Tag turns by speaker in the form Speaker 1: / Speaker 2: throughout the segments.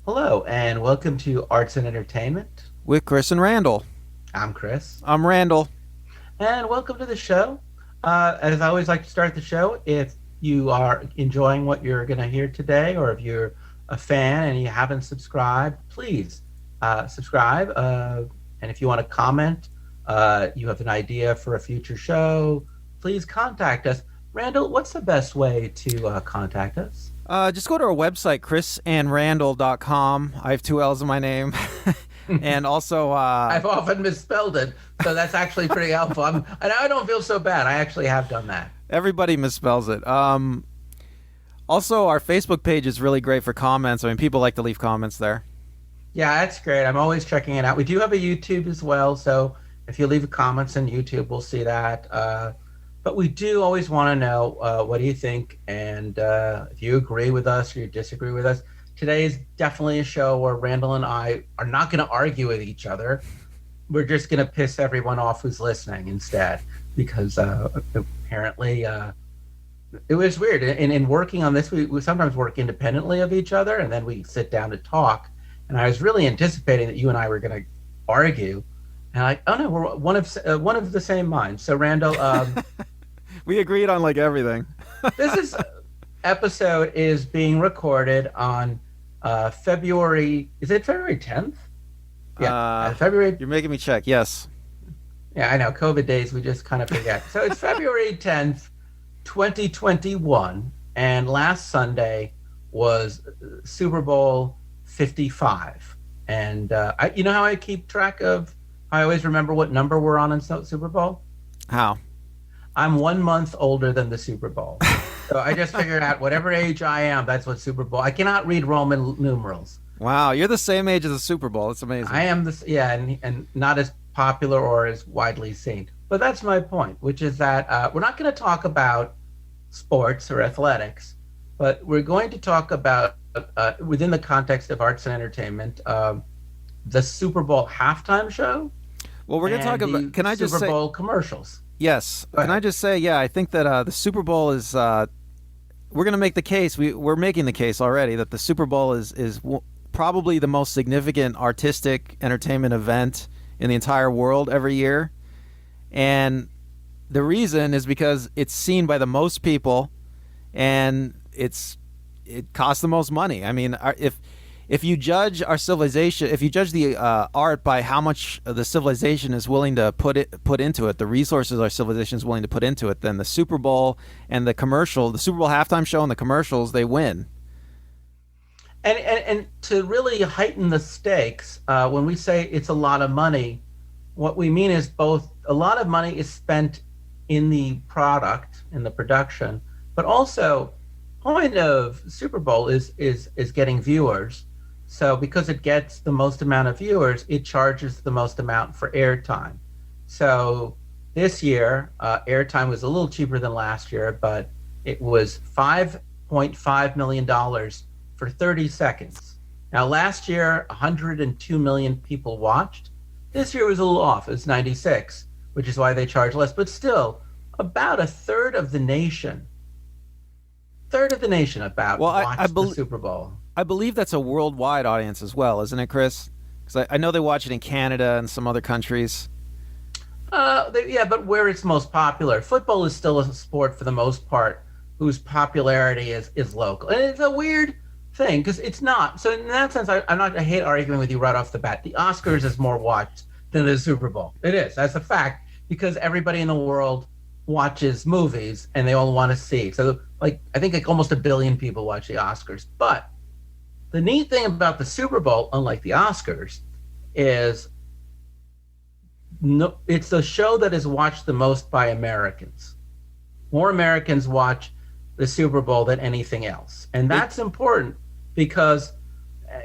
Speaker 1: Hello, and welcome to Arts and Entertainment.
Speaker 2: With Chris and Randall.
Speaker 1: I'm Chris,
Speaker 2: I'm Randall.
Speaker 1: and welcome to the show. As I always like to start the show, if you are enjoying what you're going to hear today, or if you're a fan and you haven't subscribed, please subscribe. And if you want to comment, you have an idea for a future show, please contact us. Randall, what's the best way to contact us?
Speaker 2: Just go to our website, chrisandrandall.com. I have two L's in my name. And also...
Speaker 1: I've often misspelled it, so that's actually pretty helpful. And I don't feel so bad. I actually have done that.
Speaker 2: everybody misspells it. Also, our Facebook page is really great for comments. I mean, people like to leave comments there.
Speaker 1: Yeah, that's great. I'm always checking it out. We do have a YouTube as well, so if you leave comments on YouTube, we'll see that. But we do always want to know what do you think, and if you agree with us or you disagree with us. Today is definitely a show where Randall and I are not going to argue with each other. We're just going to piss everyone off who's listening instead, because apparently it was weird. In working on this, we sometimes work independently of each other, and then we sit down to talk. And I was really anticipating that you and I were going to argue. And oh no, we're one of the same mind. So Randall,
Speaker 2: we agreed on like everything.
Speaker 1: this episode is being recorded on February. Is it February 10th? Yeah, February.
Speaker 2: You're making me check. Yes.
Speaker 1: Yeah, I know. COVID days, we just kind of forget. So it's February 10th, 2021, and last Sunday was Super Bowl 55. And you know how I keep track of? I always remember what number we're on in Super Bowl.
Speaker 2: How?
Speaker 1: I'm 1 month older than the Super Bowl. So I just figured out whatever age I am, that's what Super Bowl. I cannot read Roman numerals.
Speaker 2: Wow, you're the same age as the Super Bowl. It's amazing.
Speaker 1: I am this, yeah, and not as popular or as widely seen. But that's my point, which is that we're not going to talk about sports or athletics, but we're going to talk about, within the context of arts and entertainment, the Super Bowl halftime show.
Speaker 2: Well, we're going to talk about. Can I just say
Speaker 1: Super Bowl commercials?
Speaker 2: Yes. Can I just say, yeah, I think that the Super Bowl is. We're going to make the case. We're making the case already that the Super Bowl is probably the most significant artistic entertainment event in the entire world every year, and the reason is because it's seen by the most people, and it costs the most money. I mean, if you judge our civilization, if you judge the art by how much the civilization is willing to put into it, the resources our civilization is willing to put into it, then the Super Bowl and the Super Bowl halftime show and the commercials, they win.
Speaker 1: And to really heighten the stakes, when we say it's a lot of money, what we mean is both a lot of money is spent in the product, in the production, but also point of Super Bowl is getting viewers. So because it gets the most amount of viewers, it charges the most amount for airtime. So this year, airtime was a little cheaper than last year, but it was $5.5 million for 30 seconds. Now, last year, 102 million people watched. This year was a little off. It was 96, which is why they charge less. But still, about a third of the nation watched the Super Bowl.
Speaker 2: I believe that's a worldwide audience as well, isn't it, Chris? Because I know they watch it in Canada and some other countries.
Speaker 1: Yeah, but where it's most popular. Football is still a sport for the most part whose popularity is local. And it's a weird thing because it's not. So in that sense, I hate arguing with you right off the bat. The Oscars is more watched than the Super Bowl. It is. That's a fact because everybody in the world watches movies and they all want to see. So I think almost 1 billion people watch the Oscars. But the neat thing about the Super Bowl, unlike the Oscars, is it's the show that is watched the most by Americans. More Americans watch the Super Bowl than anything else. And that's important because,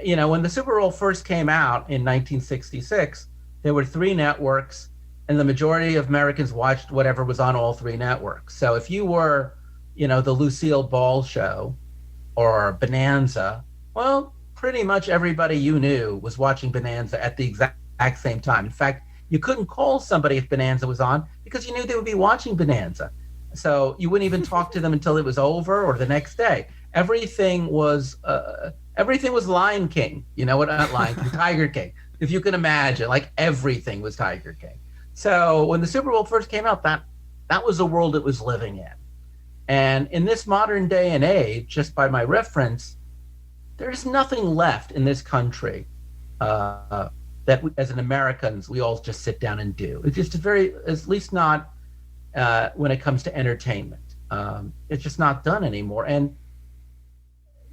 Speaker 1: when the Super Bowl first came out in 1966, there were 3 networks, and the majority of Americans watched whatever was on all 3 networks. So if you were, the Lucille Ball show or Bonanza, well, pretty much everybody you knew was watching Bonanza at the exact same time. In fact, you couldn't call somebody if Bonanza was on because you knew they would be watching Bonanza. So you wouldn't even talk to them until it was over or the next day. Everything was everything was Lion King. You know what? Not Lion King, Tiger King. If you can imagine, like everything was Tiger King. So when the Super Bowl first came out, that was the world it was living in. And in this modern day and age, just by my reference, there's nothing left in this country that as an Americans, we all just sit down and do. It's just at least not when it comes to entertainment. It's just not done anymore. And,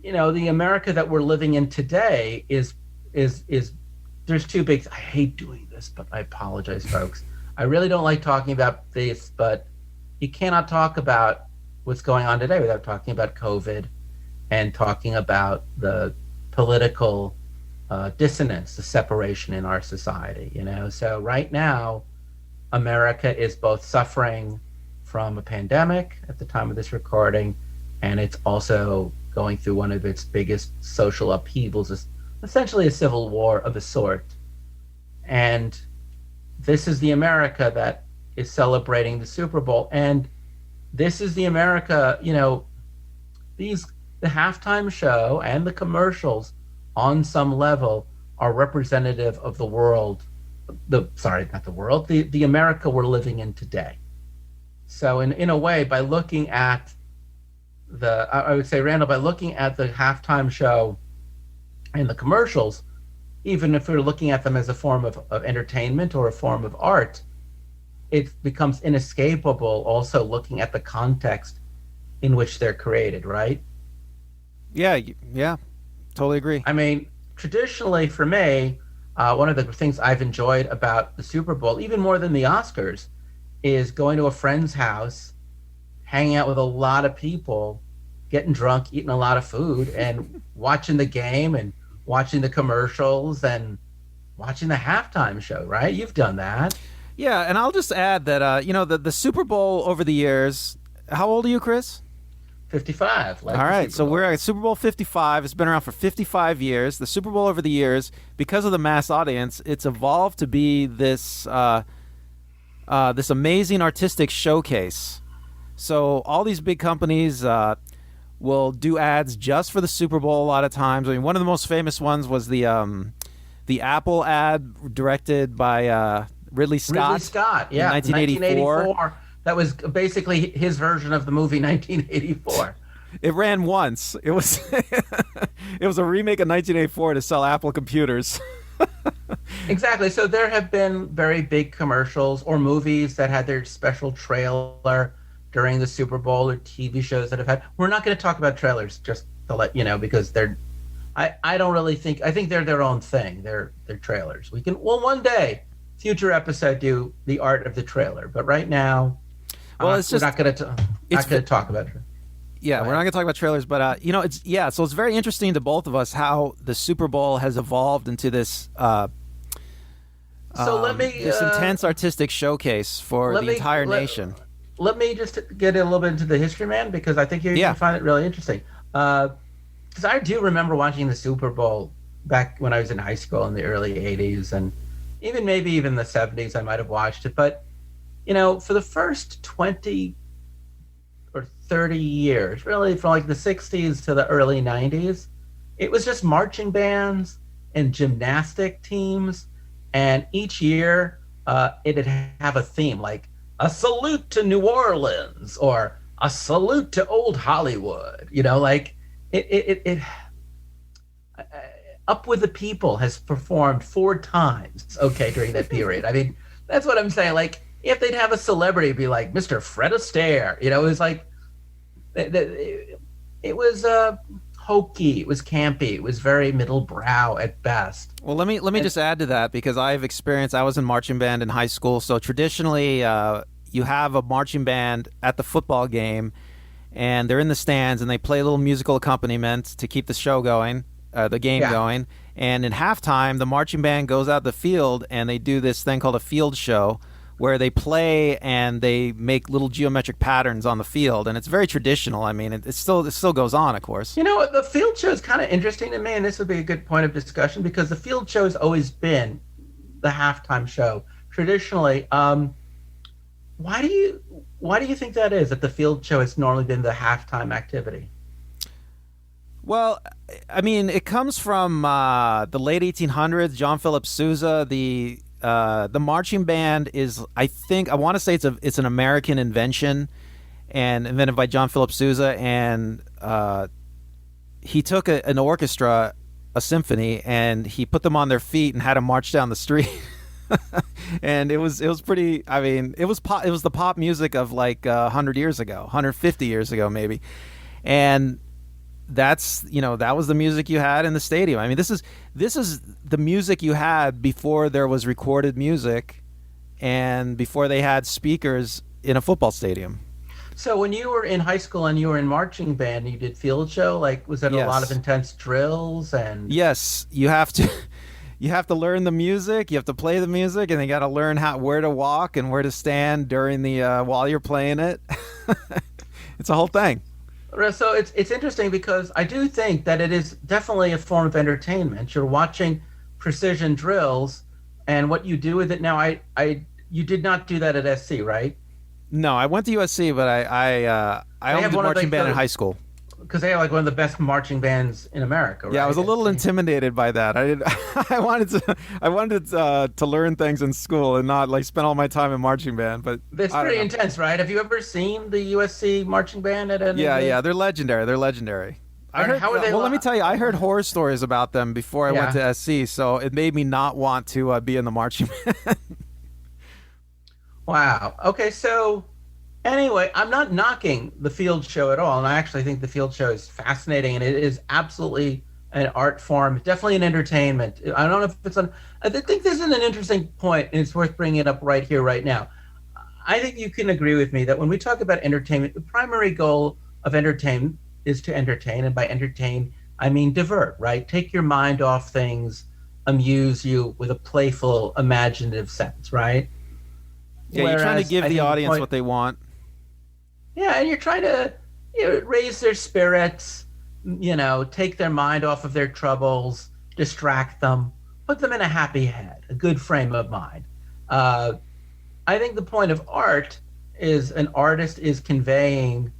Speaker 1: the America that we're living in today is there's two big, I hate doing this, but I apologize, folks. I really don't like talking about this, but you cannot talk about what's going on today without talking about COVID and talking about the political dissonance, the separation in our society, So right now, America is both suffering from a pandemic at the time of this recording, and it's also going through one of its biggest social upheavals, essentially a civil war of a sort. And this is the America that is celebrating the Super Bowl. And this is the America, the halftime show and the commercials on some level are representative of the world, the America we're living in today. So in a way, by looking at I would say, Randall, by looking at the halftime show and the commercials, even if we're looking at them as a form of entertainment or a form of art, it becomes inescapable also looking at the context in which they're created, right?
Speaker 2: Yeah, totally agree.
Speaker 1: I mean, traditionally for me, one of the things I've enjoyed about the Super Bowl, even more than the Oscars, is going to a friend's house, hanging out with a lot of people, getting drunk, eating a lot of food, and watching the game and watching the commercials and watching the halftime show, right? You've done that.
Speaker 2: Yeah, and I'll just add that, the Super Bowl over the years, how old are you, Chris?
Speaker 1: 55.
Speaker 2: All right, so we're at Super Bowl 55. It's been around for 55 years. The Super Bowl over the years, because of the mass audience, it's evolved to be this this amazing artistic showcase. So all these big companies will do ads just for the Super Bowl a lot of times. I mean, one of the most famous ones was the Apple ad directed by Ridley Scott.
Speaker 1: Ridley Scott, yeah,
Speaker 2: 1984.
Speaker 1: That was basically his version of the movie 1984.
Speaker 2: It ran once. It was it was a remake of 1984 to sell Apple computers.
Speaker 1: Exactly. So there have been very big commercials or movies that had their special trailer during the Super Bowl, or TV shows that have had. We're not going to talk about trailers, just to let you know, because I don't really think. I think they're their own thing. They're trailers. We can one day, future episode, do the art of the trailer. But right now, we're not going to talk about it.
Speaker 2: Yeah, we're not going to talk about trailers, but so it's very interesting to both of us how the Super Bowl has evolved into this this intense artistic showcase for the entire nation.
Speaker 1: Let me just get a little bit into the history, man, because I think you're going to find it really interesting. Because I do remember watching the Super Bowl back when I was in high school in the early 80s, and maybe even the 70s I might have watched it. But, for the first 20 or 30 years, really from like the 60s to the early 90s, it was just marching bands and gymnastic teams. And each year it'd have a theme, like a salute to New Orleans or a salute to old Hollywood. Like it Up With the People has performed 4 times, during that period. I mean, that's what I'm saying. Like, if they'd have a celebrity be like Mr. Fred Astaire, it was like, it was hokey, it was campy, it was very middle brow at best.
Speaker 2: Well, let me just add to that, because I was in marching band in high school. So traditionally, you have a marching band at the football game, and they're in the stands, and they play a little musical accompaniment to keep the show going, the game going. And in halftime, the marching band goes out the field, and they do this thing called a field show, where they play and they make little geometric patterns on the field, and it's very traditional. I mean, it still goes on, of course. The
Speaker 1: field show is kind of interesting to me, and this would be a good point of discussion, because the field show has always been the halftime show traditionally. Why do you think that is? That the field show has normally been the halftime activity?
Speaker 2: Well, I mean, it comes from the late 1800s. John Philip Sousa. The marching band is, I want to say it's an American invention, and invented by John Philip Sousa, and he took an orchestra, a symphony, and he put them on their feet and had them march down the street. And it was pretty. I mean, it was the pop music of like 100 years ago, 150 years ago maybe, and that was the music you had in the stadium. I mean, this is the music you had before there was recorded music, and before they had speakers in a football stadium.
Speaker 1: So when you were in high school and you were in marching band, and you did field show. Like, was that a lot of intense drills and?
Speaker 2: Yes, you have to. You have to learn the music. You have to play the music, and you got to learn where to walk and where to stand during the while you're playing it. It's a whole thing.
Speaker 1: So it's interesting because I do think that it is definitely a form of entertainment. You're watching precision drills, and what you do with it now. You did not do that at SC, right?
Speaker 2: No, I went to USC, but I only did marching band in high school.
Speaker 1: Because they have like one of the best marching bands in America, right?
Speaker 2: Yeah, I was a little intimidated by that. I wanted to learn things in school and not like spend all my time in marching band. But
Speaker 1: it's pretty intense, right? Have you ever seen the USC marching band at any?
Speaker 2: Yeah, they're legendary. Let me tell you, I heard horror stories about them before I went to SC, so it made me not want to be in the marching band.
Speaker 1: Wow. Okay, so. Anyway, I'm not knocking the field show at all, and I actually think the field show is fascinating, and it is absolutely an art form, definitely an entertainment. I don't know if it's I think this is an interesting point, and it's worth bringing it up right here, right now. I think you can agree with me that when we talk about entertainment, the primary goal of entertainment is to entertain, and by entertain, I mean divert, right? Take your mind off things, amuse you with a playful, imaginative sense, right?
Speaker 2: Yeah, you're trying to give the audience what they want.
Speaker 1: Yeah, and you're trying to raise their spirits, take their mind off of their troubles, distract them, put them in a happy head, a good frame of mind. I think the point of art is an artist is conveying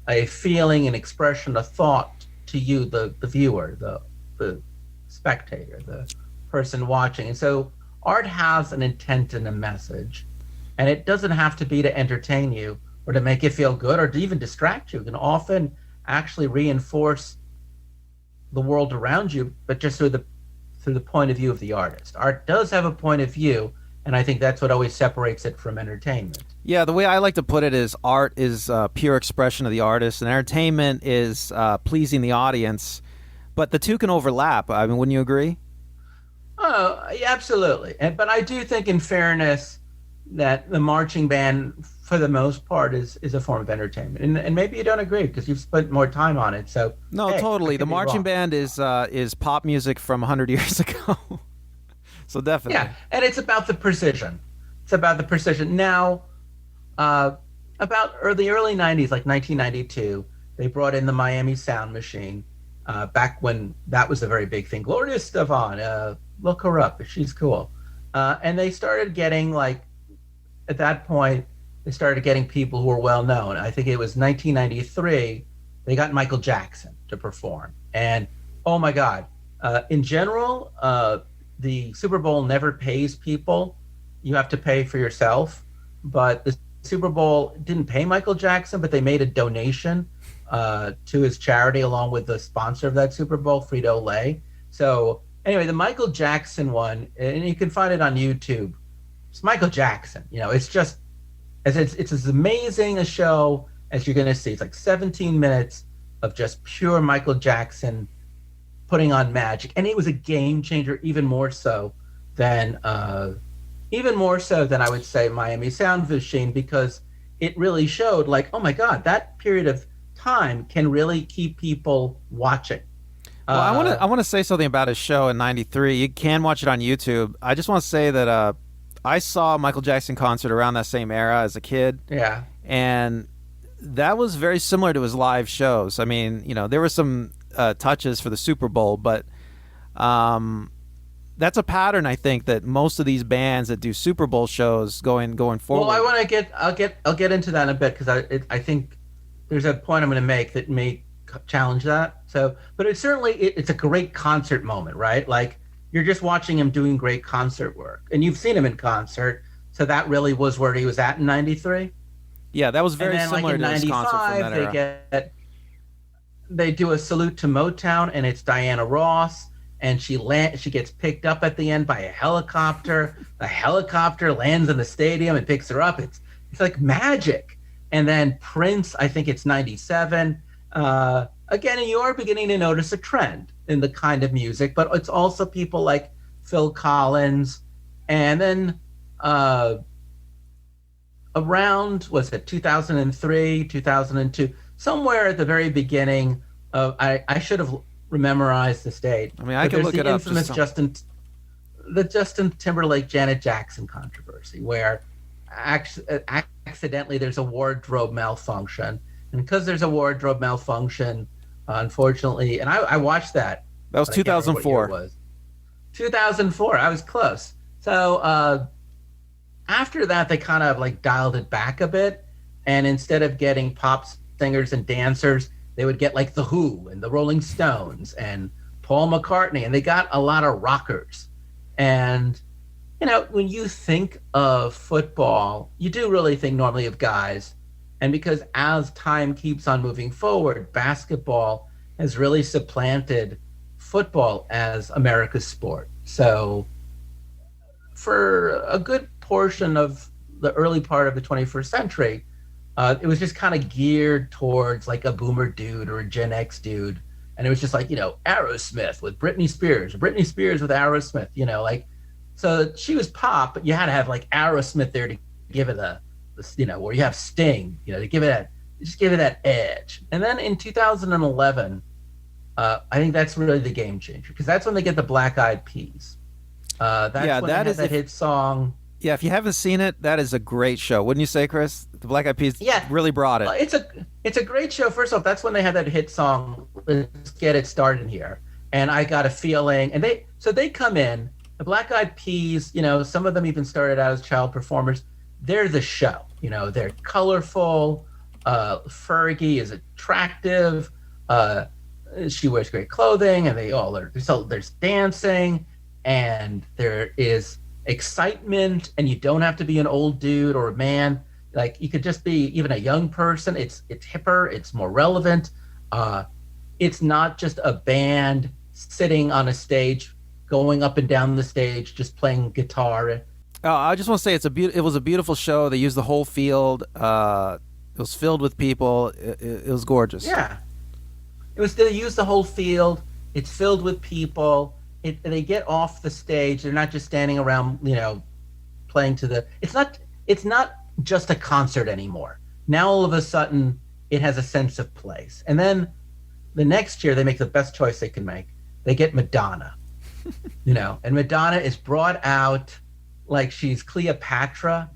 Speaker 1: a feeling, an expression, a thought to you, the viewer, the spectator, the person watching. And so art has an intent and a message, and it doesn't have to be to entertain you, or to make you feel good, or to even distract you. It can often actually reinforce the world around you, but just through the point of view of the artist. Art does have a point of view, and I think that's what always separates it from entertainment.
Speaker 2: Yeah, the way I like to put it is art is pure expression of the artist, and entertainment is pleasing the audience, but the two can overlap. I mean, wouldn't you agree?
Speaker 1: Oh, yeah, absolutely. But I do think, in fairness, that the marching band, for the most part, is a form of entertainment. And maybe you don't agree because you've spent more time on it. So
Speaker 2: no, totally. The marching band is pop music from 100 years ago. So definitely.
Speaker 1: Yeah, and it's about the precision. Now, about the early 90s, like 1992, they brought in the Miami Sound Machine, back when that was a very big thing. Gloria Estefan, look her up. She's cool. And they started getting, like, at that point, they started getting people who were well known. I think it was 1993, they got Michael Jackson to perform. And oh my God, in general, the Super Bowl never pays people. You have to pay for yourself. But the Super Bowl didn't pay Michael Jackson, but they made a donation to his charity along with the sponsor of that Super Bowl, Frito-Lay. So anyway, the Michael Jackson one, and you can find it on YouTube. It's Michael Jackson. It's just it's as amazing a show as you're going to see. It's like 17 minutes of just pure Michael Jackson putting on magic, and it was a game changer, even more so than I would say Miami Sound Machine, because it really showed, like, oh my God, that period of time can really keep people watching.
Speaker 2: Well, I want to say something about his show in '93. You can watch it on YouTube. I just want to say that I saw a Michael Jackson concert around that same era as a kid.
Speaker 1: Yeah.
Speaker 2: And that was very similar to his live shows. I mean, there were some touches for the Super Bowl, but that's a pattern, I think, that most of these bands that do Super Bowl shows going forward.
Speaker 1: Well, I'll get into that in a bit, because I think there's a point I'm going to make that may challenge that. So, but it's certainly it's a great concert moment, right? Like you're just watching him doing great concert work, and you've seen him in concert. So that really was where he was at in '93.
Speaker 2: Yeah, that was very
Speaker 1: And then, like
Speaker 2: similar
Speaker 1: in
Speaker 2: to his concert from
Speaker 1: '95,
Speaker 2: that era.
Speaker 1: they do a salute to Motown, and it's Diana Ross, and she gets picked up at the end by a helicopter. The helicopter lands in the stadium and picks her up. It's like magic. And then Prince, I think it's '97. Again, you are beginning to notice a trend in the kind of music, but it's also people like Phil Collins, and then around, was it 2003, 2002, somewhere at the very beginning of, I should have memorized the date.
Speaker 2: I mean, I can look it up.
Speaker 1: Infamous the Justin Timberlake Janet Jackson controversy, where accidentally there's a wardrobe malfunction, and because there's a wardrobe malfunction, unfortunately, and I watched that.
Speaker 2: That was 2004.
Speaker 1: It was 2004. I was close. So after that, they kind of like dialed it back a bit, and instead of getting pop singers and dancers, they would get like the Who and the Rolling Stones and Paul McCartney, and they got a lot of rockers. And you know, when you think of football, you do really think normally of guys. And because as time keeps on moving forward, basketball has really supplanted football as America's sport. So for a good portion of the early part of the 21st century, it was just kind of geared towards like a boomer dude or a Gen X dude. And it was just like, you know, Aerosmith with Britney Spears, Britney Spears with Aerosmith, you know, like, so she was pop, but you had to have like Aerosmith there to give it a, you know, or you have Sting, you know, to give it that edge. And then in 2011, I think that's really the game changer, because that's when they get the Black Eyed Peas. That's when that is that hit song.
Speaker 2: Yeah, if you haven't seen it, that is a great show, wouldn't you say, Chris? The Black Eyed Peas really brought it.
Speaker 1: It's a great show. First off, that's when they had that hit song, "Let's Get It Started Here," and I Got a Feeling. And they come in. The Black Eyed Peas, you know, some of them even started out as child performers. They're the show. You know, they're colorful. Fergie is attractive. She wears great clothing, and there's dancing, and there is excitement, and you don't have to be an old dude or a man. Like, you could just be even a young person. It's hipper. It's more relevant. It's not just a band sitting on a stage, going up and down the stage, just playing guitar.
Speaker 2: Oh, I just want to say it was a beautiful show. They used the whole field. It was filled with people. It was gorgeous. Yeah,
Speaker 1: they used the whole field. It's filled with people. They get off the stage. They're not just standing around, you know, playing to the. It's not just a concert anymore. Now all of a sudden it has a sense of place. And then the next year they make the best choice they can make. They get Madonna. You know, and Madonna is brought out like she's Cleopatra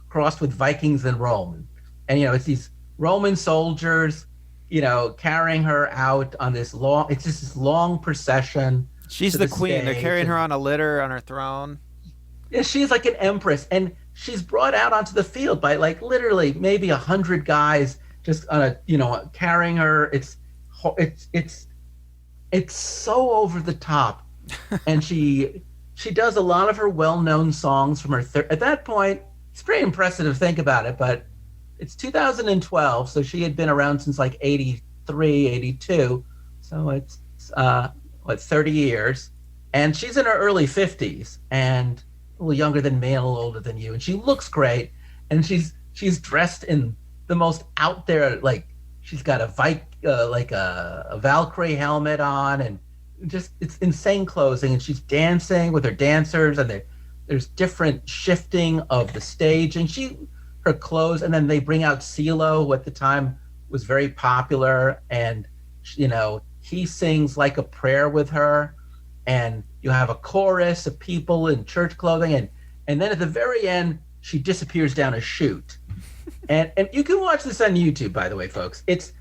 Speaker 1: crossed with Vikings and Rome. And, you know, it's these Roman soldiers, you know, carrying her out on this long procession.
Speaker 2: She's the queen. They're carrying her on a litter on her throne.
Speaker 1: Yeah, she's like an empress. And she's brought out onto the field by like literally maybe 100 guys just on a, you know, carrying her. It's so over the top. And she does a lot of her well-known songs from her at that point. It's pretty impressive to think about it, but it's 2012, so she had been around since like 83, 82. So it's 30 years, and she's in her early 50s and a little younger than me and a little older than you, and she looks great, and she's dressed in the most out there, like she's got a Valkyrie helmet on, and just it's insane clothing, and she's dancing with her dancers, and there's different shifting of the stage, and her clothes, and then they bring out CeeLo, who at the time was very popular, and you know, he sings like a prayer with her, and you have a chorus of people in church clothing, and then at the very end she disappears down a chute. and you can watch this on YouTube, by the way, folks. It's,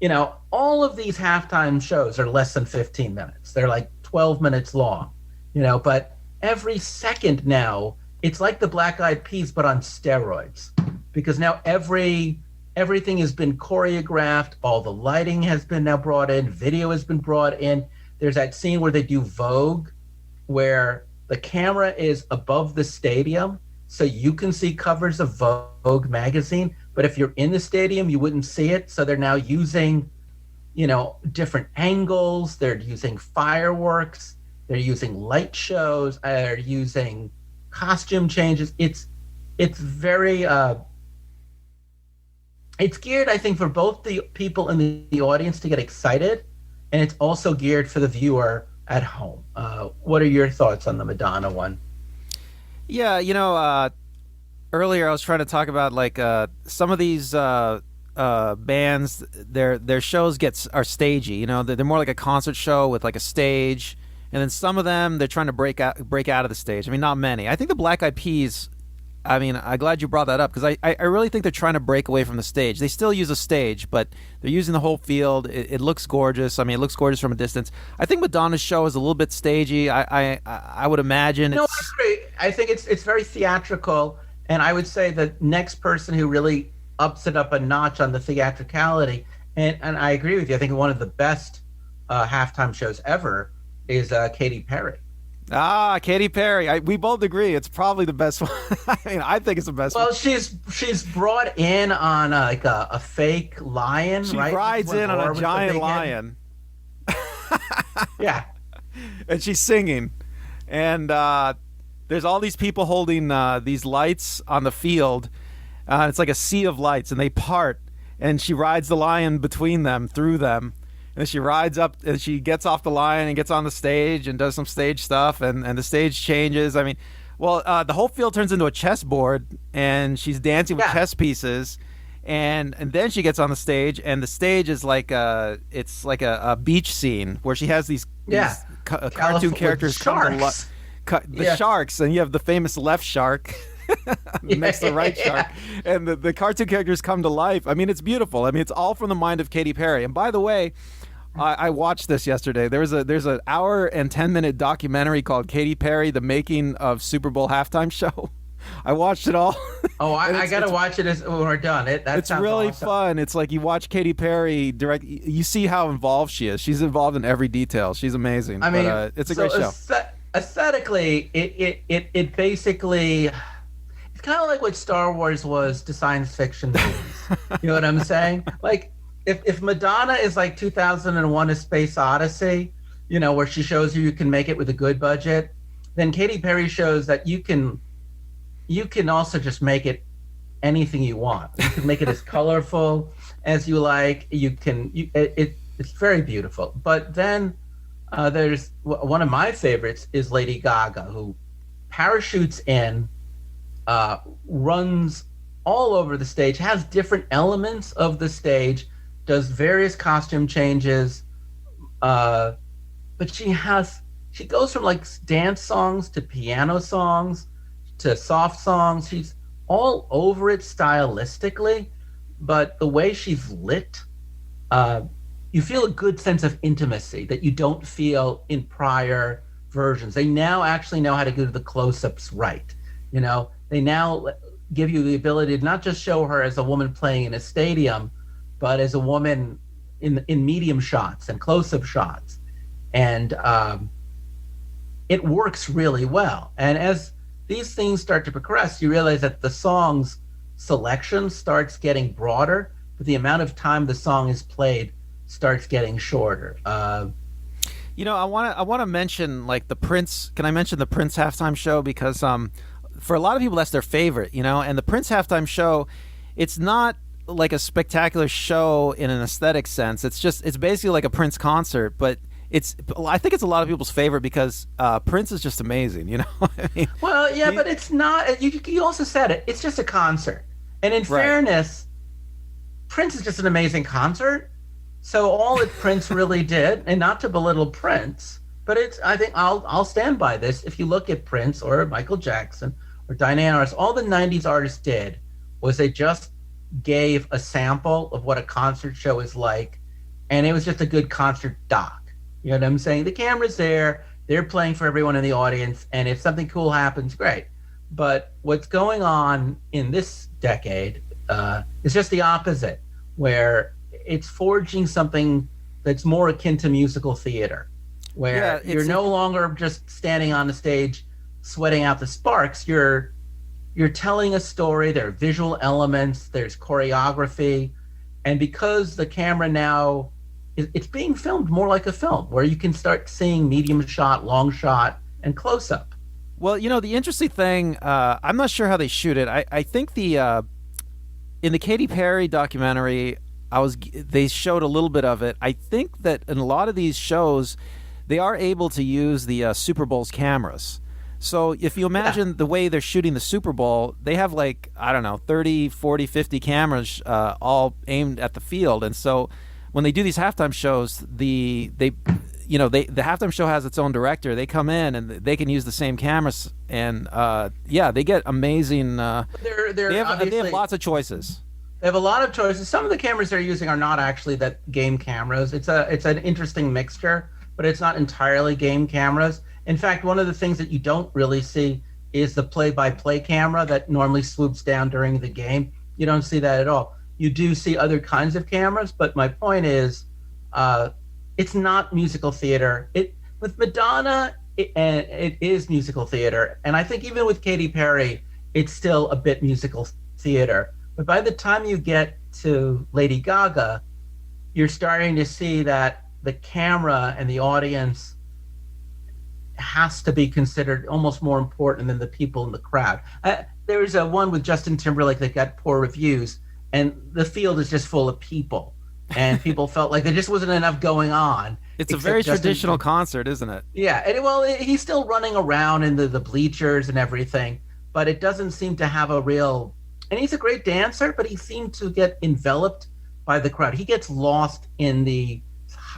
Speaker 1: you know, all of these halftime shows are less than 15 minutes. They're like 12 minutes long, you know, but every second now, it's like the Black Eyed Peas, but on steroids. Because now every Everything has been choreographed. All the lighting has been now brought in. Video has been brought in. There's that scene where they do Vogue, where the camera is above the stadium, so you can see covers of Vogue magazine. But if you're in the stadium, you wouldn't see it. So they're now using, different angles. They're using fireworks. They're using light shows. They're using costume changes. It's very it's geared, I think, for both the people in the audience to get excited, and it's also geared for the viewer at home. What are your thoughts on the Madonna one?
Speaker 2: Yeah, earlier I was trying to talk about like some of these bands, their shows are stagey. They're more like a concert show with like a stage, and then some of them they're trying to break out of the stage. I mean, not many. I think the Black Eyed Peas. I mean, I'm glad you brought that up because I really think they're trying to break away from the stage. They still use a stage, but they're using the whole field. It looks gorgeous. I mean, it looks gorgeous from a distance. I think Madonna's show is a little bit stagey. I would imagine.
Speaker 1: No, I agree. I think it's very theatrical, and I would say the next person who really ups it up a notch on the theatricality, and I agree with you. I think one of the best halftime shows ever is Katy Perry.
Speaker 2: Katy Perry. We both agree it's probably the best one. I mean, I think it's the best one.
Speaker 1: Well, she's brought in on like a fake lion,
Speaker 2: she
Speaker 1: right?
Speaker 2: She rides in on a giant lion.
Speaker 1: Yeah.
Speaker 2: And she's singing. And there's all these people holding these lights on the field. It's like a sea of lights, and they part. And she rides the lion between them, through them. And she rides up and she gets off the lion and gets on the stage and does some stage stuff, and the stage changes. I mean, well, the whole field turns into a chessboard, and she's dancing with chess pieces, and then she gets on the stage, and the stage is like it's like a beach scene where she has these cartoon characters come to the sharks, and you have the famous left shark. Next to the right shark, and the cartoon characters come to life. I mean, it's beautiful. I mean, it's all from the mind of Katy Perry. And by the way, I watched this yesterday. There's an hour and 10-minute documentary called Katy Perry: The Making of Super Bowl Halftime Show. I watched it all.
Speaker 1: Oh, I gotta watch it when we're done. It's
Speaker 2: really
Speaker 1: awesome.
Speaker 2: Fun. It's like you watch Katy Perry direct. You see how involved she is. She's involved in every detail. She's amazing. I mean, it's a great show.
Speaker 1: Aesthetically, it basically. It's kind of like what Star Wars was to science fiction movies. You know what I'm saying? Like, if Madonna is like 2001: A Space Odyssey, where she shows you can make it with a good budget, then Katy Perry shows that you can also just make it anything you want. You can make it as colorful as you like. It's very beautiful. But then there's one of my favorites is Lady Gaga, who parachutes in. Runs all over the stage, has different elements of the stage, does various costume changes, but she goes from like dance songs to piano songs to soft songs. She's all over it stylistically, but the way she's lit, you feel a good sense of intimacy that you don't feel in prior versions. They now actually know how to do the close-ups right, They now give you the ability to not just show her as a woman playing in a stadium, but as a woman in medium shots and close-up shots. And it works really well. And as these things start to progress, you realize that the song's selection starts getting broader, but the amount of time the song is played starts getting shorter.
Speaker 2: I want to mention like the Prince. Can I mention the Prince halftime show? Because for a lot of people, that's their favorite, and the Prince halftime show, it's not like a spectacular show in an aesthetic sense. It's basically like a Prince concert, but I think it's a lot of people's favorite because Prince is just amazing, I mean,
Speaker 1: well, yeah, but it's not, you also said it, it's just a concert. And in fairness, Prince is just an amazing concert. So all that Prince really did, and not to belittle Prince, but I think I'll stand by this. If you look at Prince or Michael Jackson or Diana Ross, all the 90s artists did was they just gave a sample of what a concert show is like, and it was just a good concert doc. You know what I'm saying? The camera's there, they're playing for everyone in the audience, and if something cool happens, great. But what's going on in this decade, It's just the opposite, where it's forging something that's more akin to musical theater, where you're no longer just standing on the stage sweating out the sparks. You're telling a story. There are visual elements. There's choreography, and because the camera now it's being filmed more like a film, where you can start seeing medium shot, long shot, and close up.
Speaker 2: Well, the interesting thing, I'm not sure how they shoot it. I think in the Katy Perry documentary, they showed a little bit of it. I think that in a lot of these shows, they are able to use the Super Bowl's cameras. So if you imagine the way they're shooting the Super Bowl, they have 30, 40, 50 cameras all aimed at the field. And so when they do these halftime shows, the halftime show has its own director. They come in and they can use the same cameras, and they get amazing. They have lots of choices.
Speaker 1: They have a lot of choices. Some of the cameras they're using are not actually that game cameras. It's an interesting mixture, but it's not entirely game cameras. In fact, one of the things that you don't really see is the play-by-play camera that normally swoops down during the game. You don't see that at all. You do see other kinds of cameras, but my point is, it's not musical theater. With Madonna, it is musical theater, and I think even with Katy Perry, it's still a bit musical theater. But by the time you get to Lady Gaga, you're starting to see that the camera and the audience has to be considered almost more important than the people in the crowd. There was one with Justin Timberlake that got poor reviews, and the field is just full of people, and people felt like there just wasn't enough going on.
Speaker 2: It's a very traditional concert, isn't it?
Speaker 1: Yeah, and he's still running around in the bleachers and everything, but it doesn't seem to have a real. And he's a great dancer, but he seemed to get enveloped by the crowd. He gets lost in the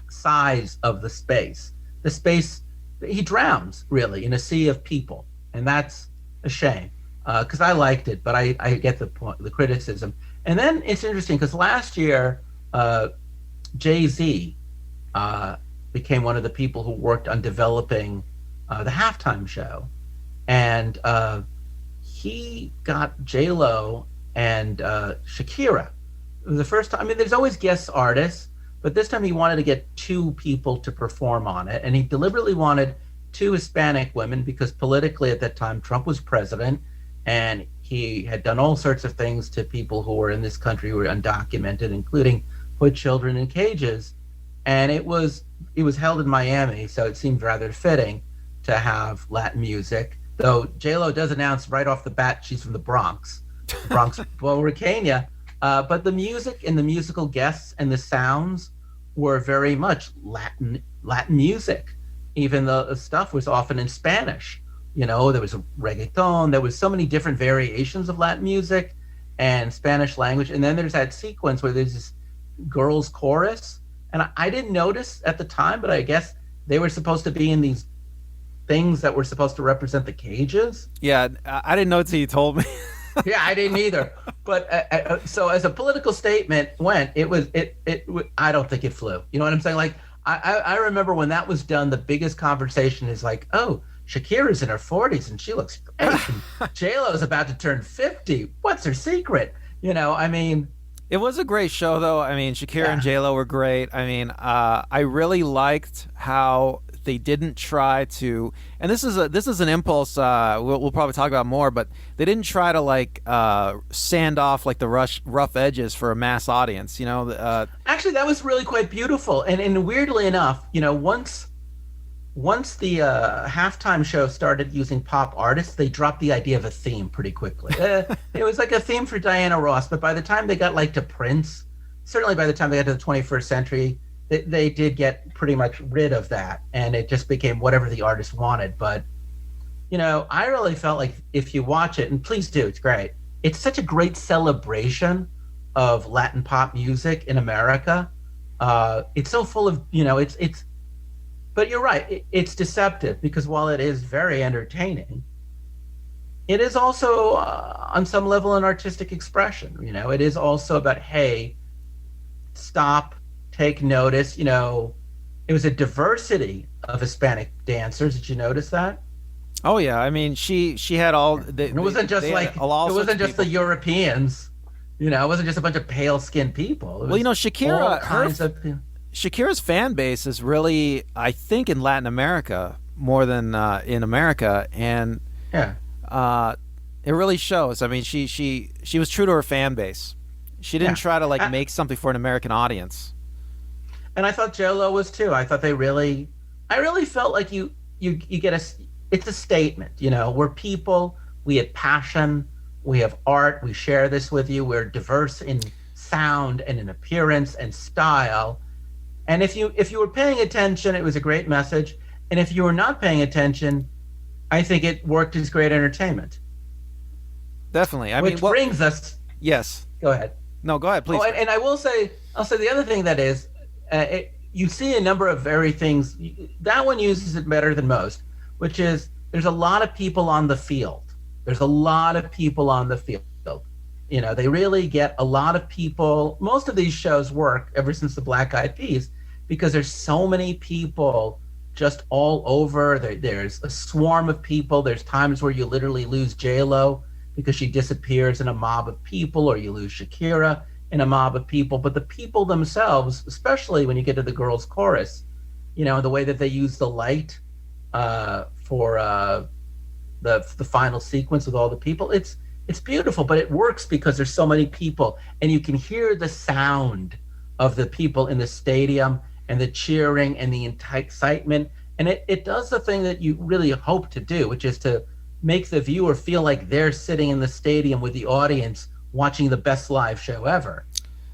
Speaker 1: size of the space. The space, he drowns really in a sea of people, and that's a shame. Because I liked it, but I get the point, the criticism. And then it's interesting because last year, Jay-Z became one of the people who worked on developing the halftime show, and he got J-Lo and Shakira. It was the first time. I mean, there's always guest artists, but this time he wanted to get two people to perform on it, and he deliberately wanted two Hispanic women because politically at that time Trump was president, and he had done all sorts of things to people who were in this country who were undocumented, including put children in cages. And it was held in Miami, so it seemed rather fitting to have Latin music. Though J-Lo does announce right off the bat she's from the Bronx, Boricania. But the music and the musical guests and the sounds were very much Latin music. Even the stuff was often in Spanish. There was a reggaeton. There was so many different variations of Latin music and Spanish language. And then there's that sequence where there's this girls' chorus. And I didn't notice at the time, but I guess they were supposed to be in these things that were supposed to represent the cages.
Speaker 2: Yeah, I didn't know until you told me.
Speaker 1: Yeah, I didn't either. But so as a political statement I don't think it flew. You know what I'm saying? Like, I remember when that was done, the biggest conversation is like, oh, Shakira's in her 40s and she looks great. J-Lo's about to turn 50. What's her secret? I mean...
Speaker 2: It was a great show, though. I mean, Shakira and J-Lo were great. I mean, I really liked how they didn't try to, and this is an impulse we'll probably talk about more, but they didn't try to sand off the rough edges for a mass audience.
Speaker 1: Actually, that was really quite beautiful, and weirdly enough, once the halftime show started using pop artists, they dropped the idea of a theme pretty quickly. It was like a theme for Diana Ross, but by the time they got to Prince, certainly by the time they got to the 21st century, they did get pretty much rid of that, and it just became whatever the artist wanted. But, I really felt like if you watch it, and please do, it's great. It's such a great celebration of Latin pop music in America. It's so full of, it's. But you're right, it's deceptive because while it is very entertaining, it is also on some level an artistic expression. It is also about, hey, stop, take notice. It was a diversity of Hispanic dancers. Did you notice that?
Speaker 2: Oh yeah, I mean, she had all.
Speaker 1: It wasn't just the Europeans. It wasn't just a bunch of pale skinned people. It
Speaker 2: Well,
Speaker 1: was all
Speaker 2: Shakira,
Speaker 1: kinds of.
Speaker 2: Shakira's fan base is really, I think, in Latin America more than in America, and
Speaker 1: Yeah.
Speaker 2: it really shows. I mean, she was true to her fan base. She didn't
Speaker 1: Yeah.
Speaker 2: try to make something for an American audience.
Speaker 1: And I thought JLo was too. I thought I really felt like you get it's a statement. We're people. We have passion. We have art. We share this with you. We're diverse in sound and in appearance and style. And if you were paying attention, it was a great message. And if you were not paying attention, I think it worked as great entertainment.
Speaker 2: Definitely.
Speaker 1: Which brings us.
Speaker 2: Yes.
Speaker 1: Go ahead.
Speaker 2: No, go ahead, please.
Speaker 1: Oh, and I'll say the other thing that is, you see a number of very things. That one uses it better than most, which is there's a lot of people on the field. There's a lot of people on the field. They really get a lot of people. Most of these shows work ever since the Black Eyed Peas because there's so many people just all over. There's a swarm of people. There's times where you literally lose J-Lo because she disappears in a mob of people, or you lose Shakira in a mob of people. But the people themselves, especially when you get to the girls' chorus, the way that they use the light for the final sequence with all the people, it's beautiful. But it works because there's so many people, and you can hear the sound of the people in the stadium and the cheering and the excitement. And it does the thing that you really hope to do, which is to make the viewer feel like they're sitting in the stadium with the audience watching the best live show ever.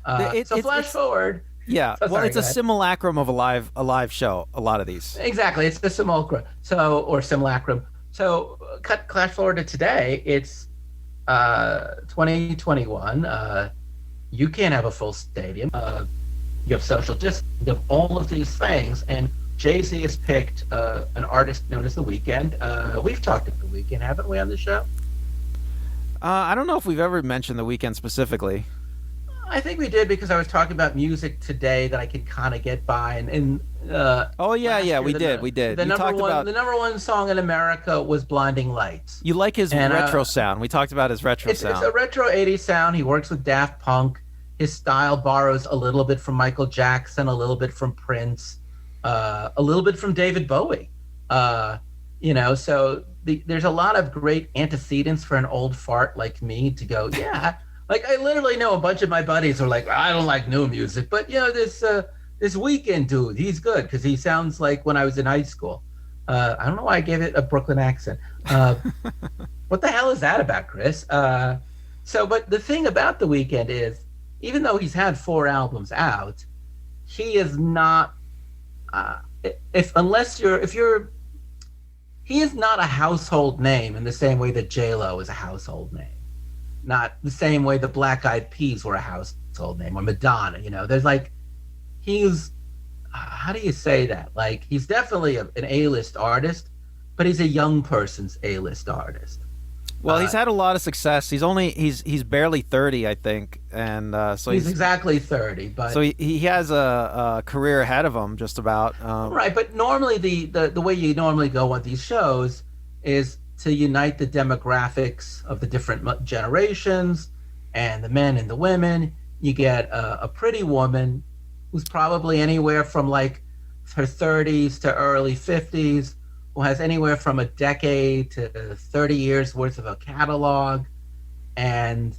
Speaker 1: Flash forward.
Speaker 2: Yeah, it's a simulacrum of a live show. A lot of these.
Speaker 1: Exactly, it's the simulacrum. Or simulacrum. So, flash forward to today. It's 2021. You can't have a full stadium. You have social distance. You have all of these things, and Jay-Z has picked an artist known as The Weeknd. We've talked about The Weeknd, haven't we, on the show?
Speaker 2: I don't know if we've ever mentioned The Weeknd specifically.
Speaker 1: I think we did because I was talking about music today that I could kind of get by. We did. The number one song in America was "Blinding Lights."
Speaker 2: You like his retro sound. We talked about his retro sound.
Speaker 1: It's a retro '80s sound. He works with Daft Punk. His style borrows a little bit from Michael Jackson, a little bit from Prince, a little bit from David Bowie. So there's a lot of great antecedents for an old fart like me to go, yeah. Like, I literally know a bunch of my buddies are like, I don't like new music, but this Weeknd dude, he's good because he sounds like when I was in high school. I don't know why I gave it a Brooklyn accent. What the hell is that about, Chris? But the thing about The Weeknd is, even though he's had 4 albums out, he is not. He is not a household name in the same way that J-Lo is a household name. Not the same way the Black Eyed Peas were a household name, or Madonna. How do you say that? Like, he's definitely an A-list artist, but he's a young person's A-list artist.
Speaker 2: Well, he's had a lot of success. He's barely 30, I think, and so
Speaker 1: he's exactly 30. But
Speaker 2: so he has a career ahead of him, just about.
Speaker 1: Right, but normally the way you normally go on these shows is to unite the demographics of the different generations and the men and the women. You get a pretty woman who's probably anywhere from like her 30s to early 50s, who has anywhere from a decade to 30 years worth of a catalog. And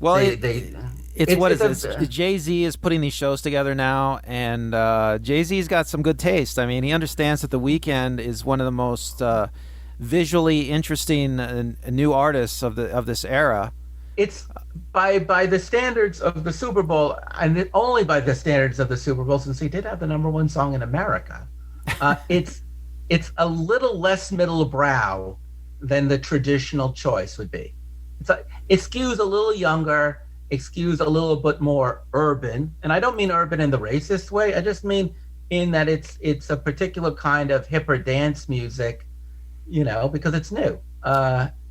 Speaker 2: Jay-Z is putting these shows together now, and Jay-Z's got some good taste. I mean, he understands that The Weeknd is one of the most visually interesting new artists of this era. It's
Speaker 1: by the standards of the Super Bowl, and only by the standards of the Super Bowl, since he did have the number 1 song in America. It's a little less middle brow than the traditional choice would be. It skews a little younger, it skews a little bit more urban, and I don't mean urban in the racist way. I just mean in that it's a particular kind of hipper dance music, because it's new.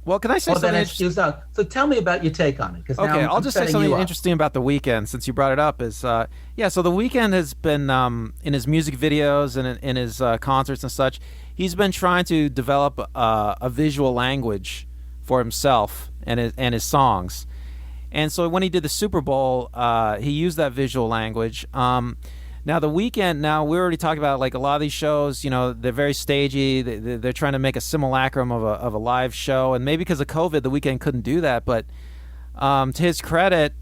Speaker 2: Well, can I say something interesting?
Speaker 1: So tell me about your take on it.
Speaker 2: Okay, I'll just say something interesting about The Weeknd, since you brought it up. So The Weeknd has been, in his music videos and in his concerts and such, he's been trying to develop a visual language for himself and his songs. And so when he did the Super Bowl, he used that visual language. Now the Weeknd. Now we already talked about like a lot of these shows. You know, they're very stagey. They're trying to make a simulacrum of a live show, and maybe because of COVID, the Weeknd couldn't do that. But to his credit,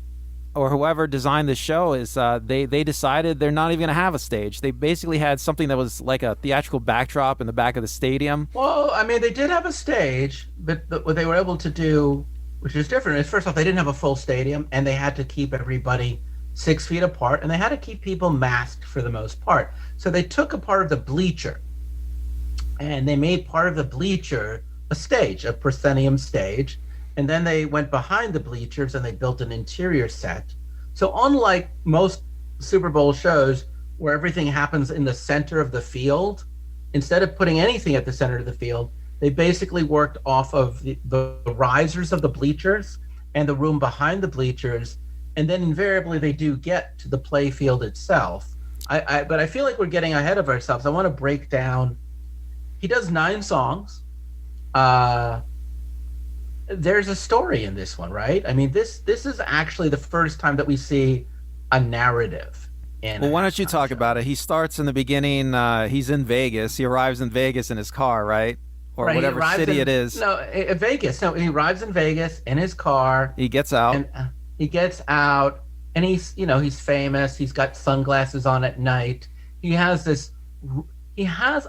Speaker 2: or whoever designed the show, is they decided they're not even going to have a stage. They basically had something that was like a theatrical backdrop in the back of the stadium.
Speaker 1: Well, I mean, they did have a stage, but what they were able to do, which is different, is first off, they didn't have a full stadium, and they had to keep everybody 6 feet apart, and they had to keep people masked for the most part. So they took a part of the bleacher, and they made part of the bleacher a stage, a proscenium stage, and then they went behind the bleachers and they built an interior set. So unlike most Super Bowl shows where everything happens in the center of the field, instead of putting anything at the center of the field, they basically worked off of the risers of the bleachers and the room behind the bleachers, and then invariably they do get to the play field itself. But I feel like we're getting ahead of ourselves. I want to break down. He does 9 songs. There's a story in this one, right? I mean, this is actually the first time that we see a narrative.
Speaker 2: Well, why don't you talk about it? He starts in the beginning. He's in Vegas. He arrives in Vegas in his car, right? Or right, whatever city it is.
Speaker 1: No, Vegas. No, he arrives in Vegas in his car.
Speaker 2: He gets out.
Speaker 1: And he gets out, and he's famous. He's got sunglasses on at night. He has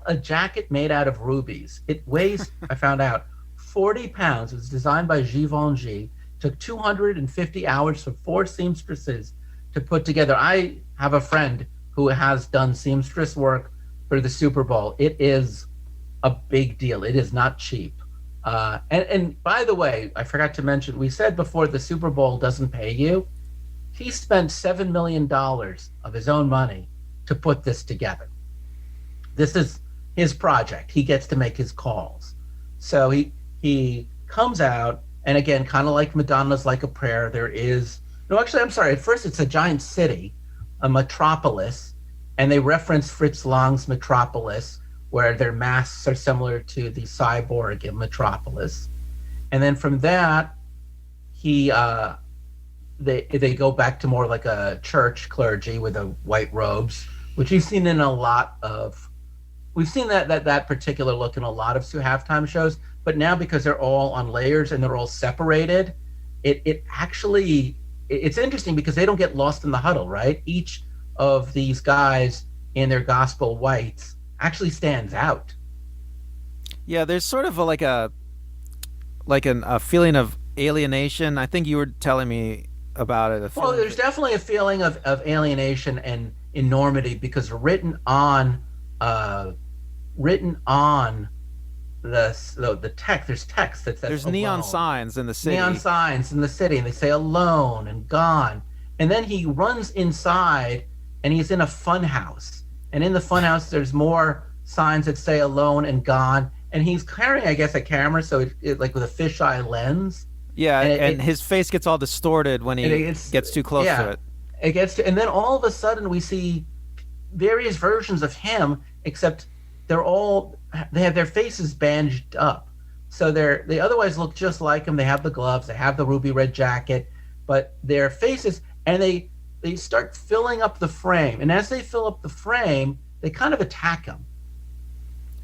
Speaker 1: a jacket made out of rubies. It weighs, I found out, 40 pounds. It was designed by Givenchy. Took 250 hours for 4 seamstresses to put together. I have a friend who has done seamstress work for the Super Bowl. It is a big deal. It is not cheap. And by the way, I forgot to mention, we said before the Super Bowl doesn't pay you. He spent $7 million of his own money to put this together. This is his project. He gets to make his calls. So he comes out, and again, kind of like Madonna's Like a Prayer, I'm sorry, at first it's a giant city, a metropolis, and they reference Fritz Lang's Metropolis, where their masks are similar to the cyborg in Metropolis. And then from that, they go back to more like a church clergy with the white robes, which we've seen in a lot of, we've seen that particular look in a lot of halftime shows, but now because they're all on layers and they're all separated, it's interesting because they don't get lost in the huddle, right? Each of these guys in their gospel whites actually stands out.
Speaker 2: Yeah, there's sort of a feeling of alienation. I think you were telling me about it.
Speaker 1: Well, there's definitely a feeling of alienation and enormity because written on the text. There's text that says
Speaker 2: there's
Speaker 1: alone.
Speaker 2: Neon signs in the city.
Speaker 1: Neon signs in the city, and they say alone and gone. And then he runs inside, and he's in a fun house. And in the funhouse, there's more signs that say alone and gone. And he's carrying, I guess, a camera, so it like with a fisheye lens.
Speaker 2: Yeah, and his face gets all distorted when he gets too close to it.
Speaker 1: And then all of a sudden we see various versions of him, except they have their faces bandaged up. So they otherwise look just like him. They have the gloves, they have the ruby red jacket, but their faces, and they start filling up the frame. And as they fill up the frame, they kind of attack him.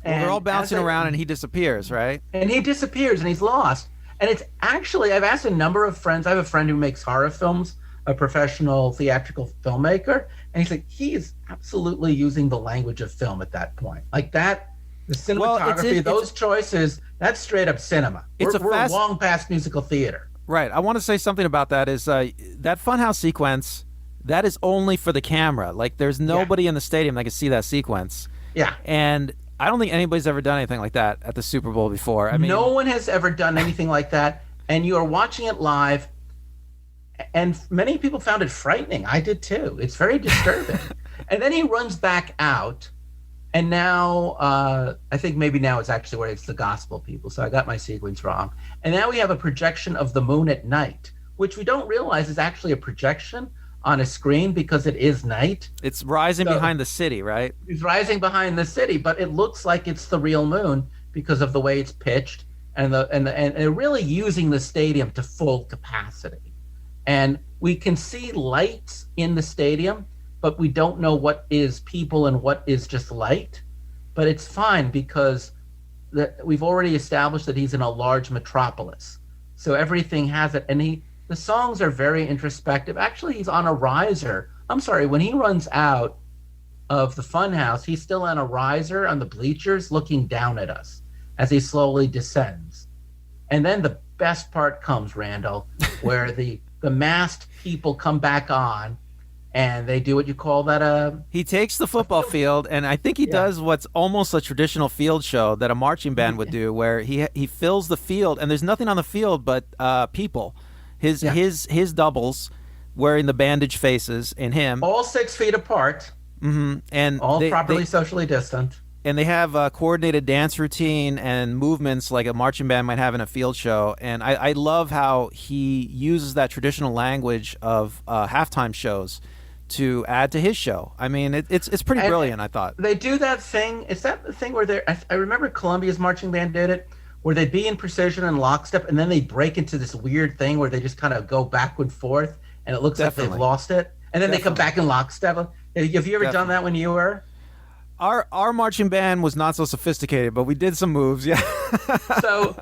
Speaker 2: Well, they're all bouncing around and he disappears, right?
Speaker 1: And he disappears and he's lost. And it's actually, I've asked a number of friends. I have a friend who makes horror films, a professional theatrical filmmaker. And he's like, he is absolutely using the language of film at that point. Like that, the cinematography, those choices, that's straight up cinema. We're long past musical theater.
Speaker 2: Right. I want to say something about that is that funhouse sequence, that is only for the camera. Like, there's nobody in the stadium that can see that sequence.
Speaker 1: Yeah.
Speaker 2: And I don't think anybody's ever done anything like that at the Super Bowl before. I mean,
Speaker 1: no one has ever done anything like that. And you are watching it live, and many people found it frightening. I did too. It's very disturbing. And then he runs back out, and now I think maybe now it's actually where it's the gospel people. So I got my sequence wrong. And now we have a projection of the moon at night, which we don't realize is actually a projection on a screen because it is night.
Speaker 2: It's rising behind the city, right?
Speaker 1: It's rising behind the city, but it looks like it's the real moon because of the way it's pitched, and they're really using the stadium to full capacity. And we can see lights in the stadium, but we don't know what is people and what is just light. But it's fine because we've already established that he's in a large metropolis. So everything has it. And the songs are very introspective. Actually, he's on a riser. I'm sorry, when he runs out of the funhouse, he's still on a riser on the bleachers looking down at us as he slowly descends. And then the best part comes, Randall, where the masked people come back on and they do what you call that
Speaker 2: he takes the football field, and I think he does what's almost a traditional field show that a marching band would do, where he fills the field and there's nothing on the field but people. His doubles wearing the bandage faces and him.
Speaker 1: All 6 feet apart.
Speaker 2: Mm-hmm. And
Speaker 1: all properly socially distant.
Speaker 2: And they have a coordinated dance routine and movements like a marching band might have in a field show. And I love how he uses that traditional language of halftime shows to add to his show. I mean, it's pretty brilliant, I thought.
Speaker 1: They do that thing. It's that thing where I remember Columbia's marching band did it, where they'd be in precision and lockstep, and then they break into this weird thing where they just kind of go back and forth, and it looks like they've lost it. And then they come back in lockstep. Have you ever done that when you were?
Speaker 2: Our marching band was not so sophisticated, but we did some moves, yeah.
Speaker 1: So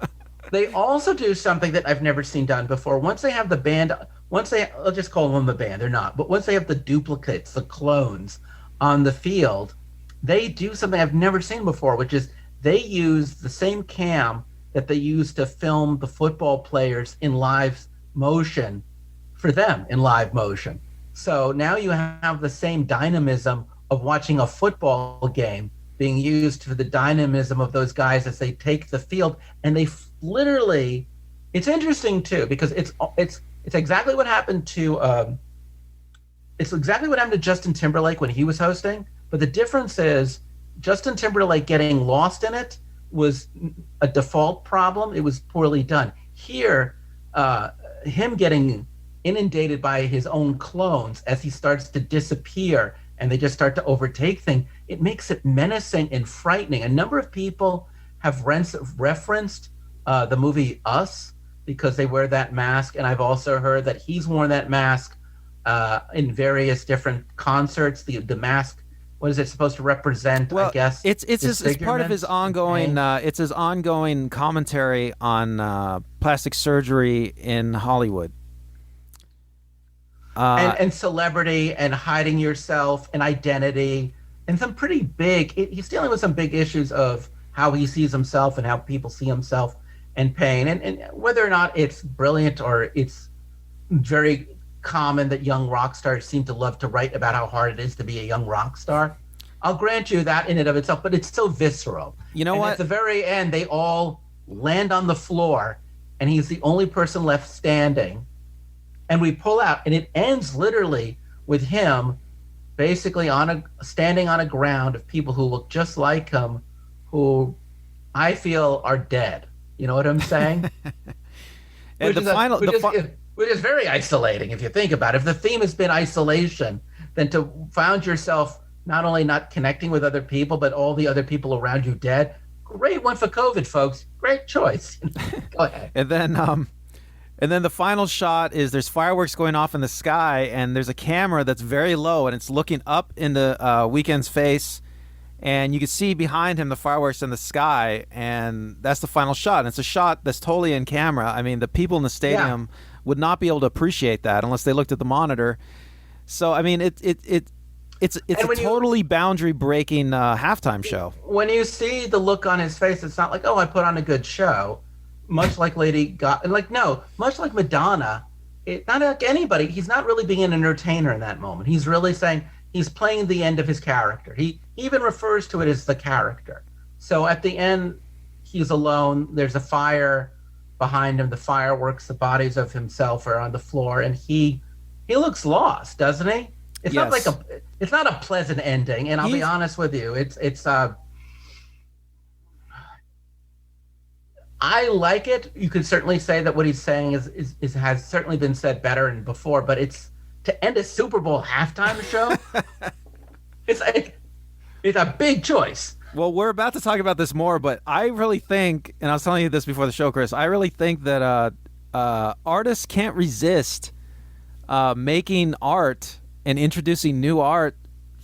Speaker 1: they also do something that I've never seen done before. Once they have the band, I'll just call them the band, they're not, but once they have the duplicates, the clones on the field, they do something I've never seen before, which is they use the same cam that they use to film the football players in live motion for them in live motion. So now you have the same dynamism of watching a football game being used for the dynamism of those guys as they take the field. And they literally, it's interesting too, because it's exactly what happened to Justin Timberlake when he was hosting. But the difference is Justin Timberlake getting lost in it was a default problem. It was poorly done. Here, him getting inundated by his own clones as he starts to disappear and they just start to overtake things, it makes it menacing and frightening. A number of people have referenced the movie Us because they wear that mask, and I've also heard that he's worn that mask in various different concerts. The mask, what is it supposed to represent?
Speaker 2: Well,
Speaker 1: I guess
Speaker 2: it's part of his ongoing it's his ongoing commentary on plastic surgery in Hollywood.
Speaker 1: And celebrity and hiding yourself and identity and some pretty big, he's dealing with some big issues of how he sees himself and how people see himself and pain, and whether or not it's brilliant or it's very common that young rock stars seem to love to write about how hard it is to be a young rock star. I'll grant you that in and of itself, but it's so visceral.
Speaker 2: You know what?
Speaker 1: At the very end, they all land on the floor and he's the only person left standing. And we pull out, and it ends literally with him basically standing on a ground of people who look just like him, who I feel are dead. You know what I'm saying?
Speaker 2: And
Speaker 1: which is very isolating if you think about it. If the theme has been isolation, then to find yourself not only not connecting with other people, but all the other people around you dead. Great one for COVID, folks. Great choice. Go ahead.
Speaker 2: And then the final shot is there's fireworks going off in the sky, and there's a camera that's very low, and it's looking up into Weeknd's face, and you can see behind him the fireworks in the sky, and that's the final shot. And it's a shot that's totally in camera. I mean, the people in the stadium would not be able to appreciate that unless they looked at the monitor. So, I mean, it's a totally boundary-breaking halftime show. When
Speaker 1: you see the look on his face, it's not like, oh, I put on a good show. Much like Lady Gaga, much like Madonna, not like anybody, he's not really being an entertainer in that moment. He's really saying he's playing the end of his character. He even refers to it as the character. So at the end, he's alone. There's a fire behind him, the fireworks, the bodies of himself are on the floor, and he looks lost, doesn't he? It's not a pleasant ending, and I'll be honest with you, I like it. You could certainly say that what he's saying has certainly been said better and before, but it's to end a Super Bowl halftime show. it's a big choice.
Speaker 2: Well, we're about to talk about this more, but I really think, and I was telling you this before the show, Chris, I really think that artists can't resist making art and introducing new art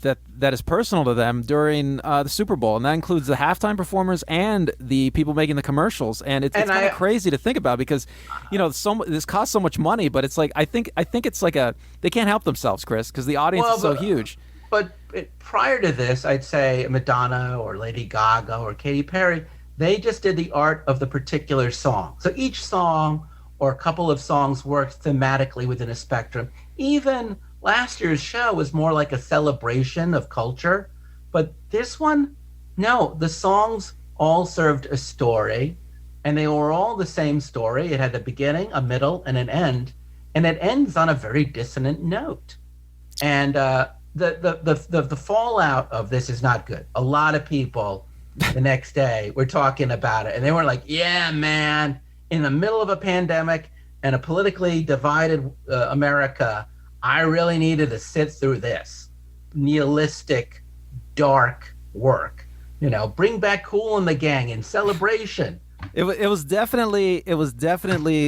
Speaker 2: that is personal to them during the Super Bowl, and that includes the halftime performers and the people making the commercials. And it's kind of crazy to think about because, this costs so much money, but it's like I think it's like they can't help themselves, Chris, because the audience is so huge.
Speaker 1: But prior to this, I'd say Madonna or Lady Gaga or Katy Perry, they just did the art of the particular song. So each song or a couple of songs worked thematically within a spectrum. Even last year's show was more like a celebration of culture, but this one, no, the songs all served a story, and they were all the same story. It had a beginning, a middle, and an end, and it ends on a very dissonant note. And the fallout of this is not good. A lot of people the next day were talking about it, and they were like, "Yeah, man, in the middle of a pandemic and a politically divided America, I really needed to sit through this nihilistic, dark work. Bring back Kool and the Gang in celebration."
Speaker 2: It was definitely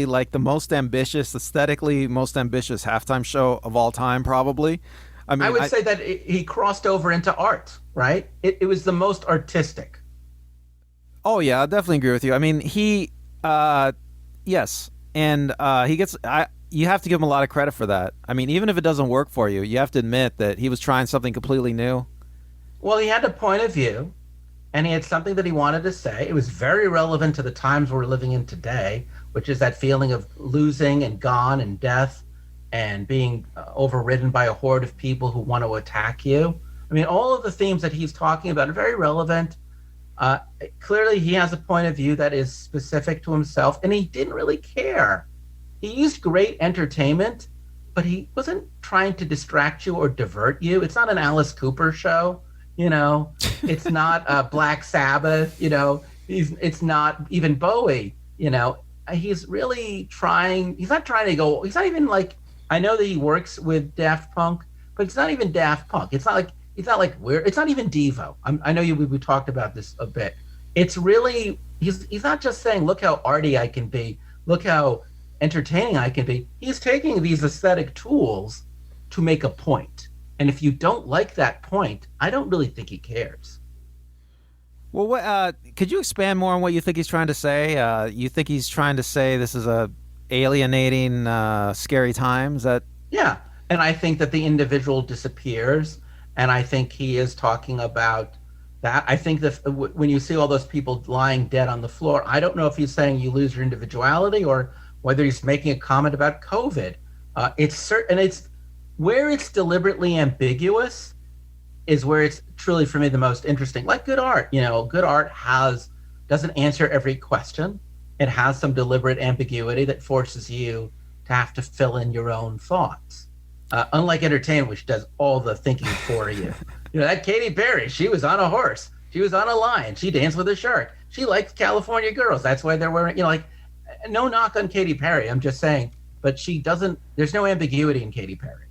Speaker 2: like the most ambitious, aesthetically most ambitious halftime show of all time, probably.
Speaker 1: I would say that he crossed over into art, right? It was the most artistic.
Speaker 2: Oh yeah, I definitely agree with you. I mean, yes, and he gets. You have to give him a lot of credit for that. I mean, even if it doesn't work for you, you have to admit that he was trying something completely new.
Speaker 1: Well, he had a point of view, and he had something that he wanted to say. It was very relevant to the times we're living in today, which is that feeling of losing and gone and death and being overridden by a horde of people who want to attack you. I mean, all of the themes that he's talking about are very relevant. Clearly, he has a point of view that is specific to himself, and he didn't really care. He used great entertainment, but he wasn't trying to distract you or divert you. It's not an Alice Cooper show, It's not Black Sabbath, It's not even Bowie, He's really trying. He's not trying to go. He's not even like. I know that he works with Daft Punk, but it's not even Daft Punk. It's not like weird. It's not even Devo. I know we talked about this a bit. It's really he's not just saying, look how arty I can be. Look how entertaining I can be. He's taking these aesthetic tools to make a point. And if you don't like that point, I don't really think he cares.
Speaker 2: Well, could you expand more on what you think he's trying to say? You think he's trying to say this is a alienating, scary time? Is that?
Speaker 1: Yeah, and I think that the individual disappears, and I think he is talking about that. I think that when you see all those people lying dead on the floor, I don't know if he's saying you lose your individuality or whether he's making a comment about COVID. It's certain. It's where it's deliberately ambiguous is where it's truly, for me, the most interesting. Like good art, good art doesn't answer every question. It has some deliberate ambiguity that forces you to have to fill in your own thoughts. Unlike entertainment, which does all the thinking for you. That Katy Perry, she was on a horse. She was on a lion. She danced with a shark. She likes California girls. That's why they're wearing, no knock on Katy Perry. I'm just saying, but there's no ambiguity in Katy Perry.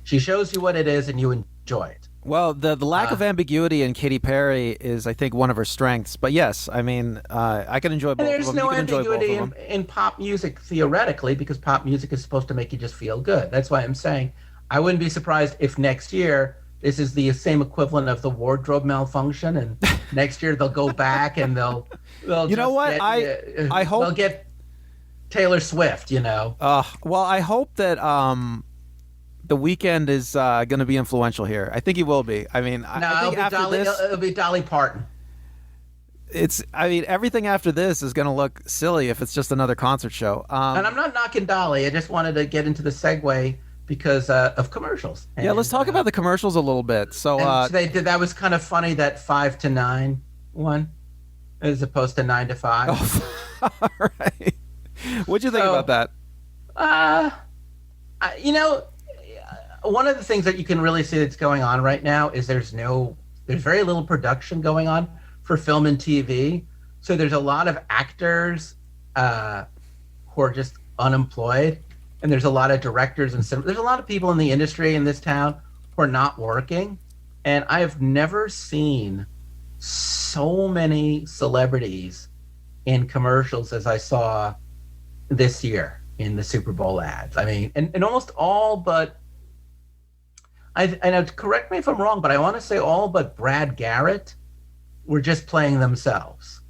Speaker 1: She shows you what it is and you enjoy it.
Speaker 2: Well, the lack of ambiguity in Katy Perry is, I think, one of her strengths. But yes, I mean, I can enjoy both of them.
Speaker 1: There's no ambiguity in pop music, theoretically, because pop music is supposed to make you just feel good. That's why I'm saying I wouldn't be surprised if next year this is the same equivalent of the wardrobe malfunction, and next year they'll go back and they'll
Speaker 2: you know what? I hope
Speaker 1: they'll get Taylor Swift.
Speaker 2: Well, I hope that the Weeknd is going to be influential here. I think he will be. I mean, I think after this,
Speaker 1: it'll be Dolly Parton.
Speaker 2: Everything after this is going to look silly if it's just another concert show.
Speaker 1: And I'm not knocking Dolly. I just wanted to get into the segue because of commercials.
Speaker 2: Yeah, let's talk about the commercials a little bit. So
Speaker 1: that was kind of funny, that 5 to 9 one, as opposed to 9 to 5.
Speaker 2: Oh, all right. What'd you think about that?
Speaker 1: One of the things that you can really see that's going on right now is there's very little production going on for film and TV. So there's a lot of actors who are just unemployed, and there's a lot of directors and there's a lot of people in the industry in this town who are not working. And I have never seen so many celebrities in commercials as I saw this year. in the Super Bowl ads. I mean, and almost all but I know, correct me if I'm wrong, but I want to say all but Brad Garrett were just playing themselves.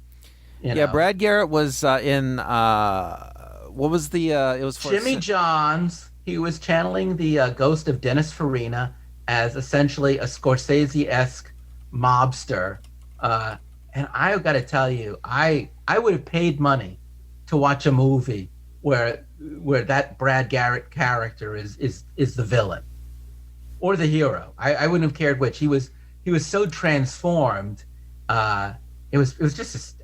Speaker 1: You know?
Speaker 2: Brad Garrett was in what was the it was for
Speaker 1: Jimmy Johns. He was channeling the ghost of Dennis Farina as essentially a Scorsese-esque mobster. And I got to tell you, I would have paid money to watch a movie where that Brad Garrett character is the villain or the hero. I wouldn't have cared which. He was so transformed. It was just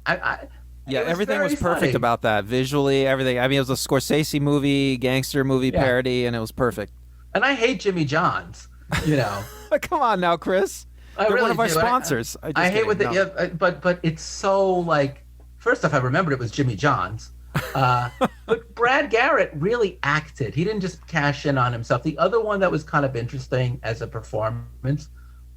Speaker 2: everything was perfect
Speaker 1: funny
Speaker 2: about that. Visually, everything. I mean, it was a Scorsese movie, gangster movie parody, and it was perfect.
Speaker 1: And I hate Jimmy Johns, you know.
Speaker 2: Come on now, Chris. They're
Speaker 1: really
Speaker 2: one of our
Speaker 1: do.
Speaker 2: sponsors.
Speaker 1: I hate what but it's so like. First off, I remembered it was Jimmy Johns, but Brad Garrett really acted. He didn't just cash in on himself. The other one that was kind of interesting as a performance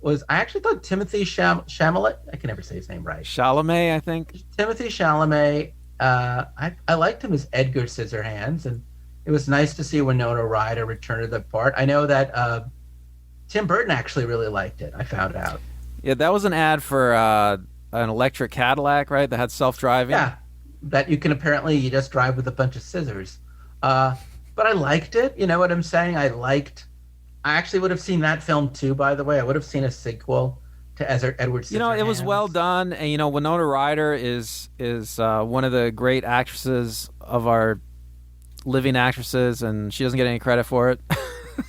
Speaker 1: was I actually thought Timothy Chalamet. I can never say his name right.
Speaker 2: Chalamet, I think.
Speaker 1: Timothy Chalamet. I liked him as Edgar Scissorhands, and it was nice to see Winona Ryder return to the part. I know that Tim Burton actually really liked it. I found out.
Speaker 2: Yeah, that was an ad for an electric Cadillac, right? That had self-driving.
Speaker 1: Yeah, that you just drive with a bunch of scissors. But I liked it. You know what I'm saying? I actually would have seen that film too, by the way. I would have seen a sequel to Edward Scissorhands.
Speaker 2: You know, it was well done. And, you know, Winona Ryder is one of the great actresses of our living actresses, and she doesn't get any credit for it.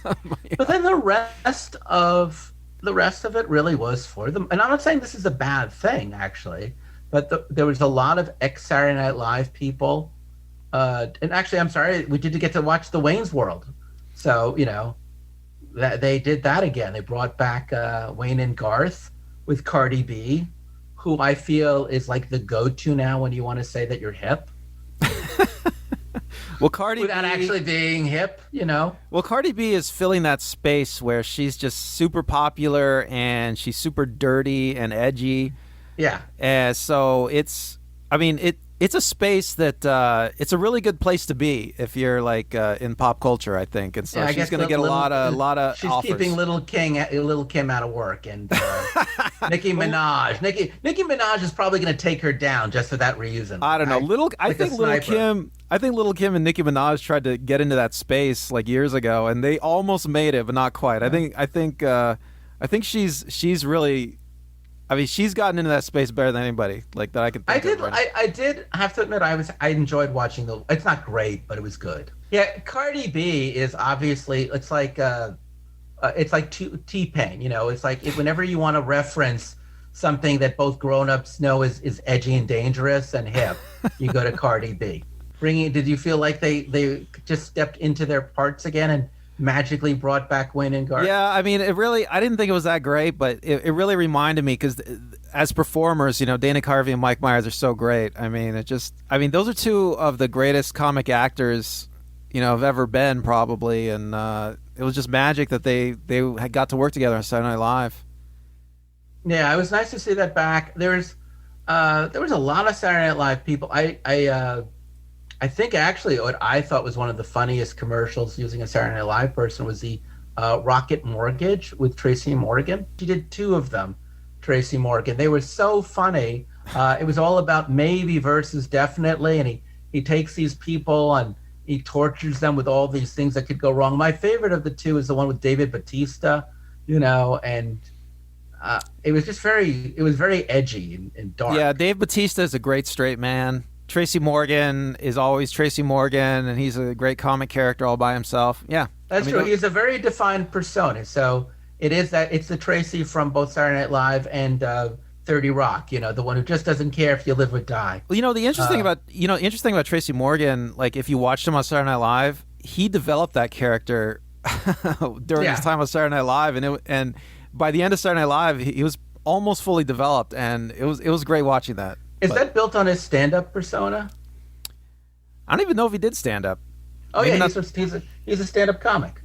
Speaker 1: But then the rest of it really was for them. And I'm not saying this is a bad thing, actually, but there was a lot of ex-Saturday Night Live people. And actually, I'm sorry, we did get to watch the Wayne's World. So, you know, that they did that again. They brought back Wayne and Garth with Cardi B, who I feel is like the go-to now when you want to say that you're hip.
Speaker 2: Well, Cardi
Speaker 1: without actually being hip, you know.
Speaker 2: Well, Cardi B is filling that space where she's just super popular and she's super dirty and edgy.
Speaker 1: Yeah.
Speaker 2: And so it's a space that it's a really good place to be if you're like in pop culture, I think. And so she's going to get a lot of
Speaker 1: she's
Speaker 2: offers.
Speaker 1: Keeping Little Kim out of work, and Nicki Minaj. Nicki Minaj is probably going to take her down just for that reason.
Speaker 2: I don't know. I think Little Kim and Nicki Minaj tried to get into that space like years ago, and they almost made it, but not quite. I think she's really. I mean, she's gotten into that space better than anybody like that I could think of.
Speaker 1: I did have to admit I enjoyed watching it's not great, but it was good. Yeah, Cardi B is obviously it's like T-Pain, you know, it's like whenever you want to reference something that both grown-ups know is edgy and dangerous and hip, you go to Cardi B. Did you feel like they just stepped into their parts again and magically brought back Wayne and Garth?
Speaker 2: Yeah, I mean, I didn't think it was that great, but it really reminded me because as performers, you know, Dana Carvey and Mike Myers are so great. I mean, those are two of the greatest comic actors, you know, have ever been probably, and it was just magic that they had got to work together on Saturday Night Live.
Speaker 1: Yeah, it was nice to see that back. There was a lot of Saturday Night Live people. I think actually what I thought was one of the funniest commercials using a Saturday Night Live person was the Rocket Mortgage with Tracy Morgan. She did two of them, Tracy Morgan. They were so funny. It was all about maybe versus definitely, and he takes these people and he tortures them with all these things that could go wrong. My favorite of the two is the one with David Bautista, you know, and it was very edgy and dark.
Speaker 2: Yeah, Dave Bautista is a great straight man. Tracy Morgan is always Tracy Morgan, and he's a great comic character all by himself. Yeah,
Speaker 1: that's true. He's a very defined persona. So it's the Tracy from both Saturday Night Live and 30 Rock. You know, the one who just doesn't care if you live or die.
Speaker 2: Well, you know, the interesting about Tracy Morgan, like if you watched him on Saturday Night Live, he developed that character during his time on Saturday Night Live, and by the end of Saturday Night Live, he was almost fully developed, and it was great watching that.
Speaker 1: Is that built on his stand-up persona?
Speaker 2: I don't even know if he did stand-up.
Speaker 1: Oh, yeah, he's a stand-up comic.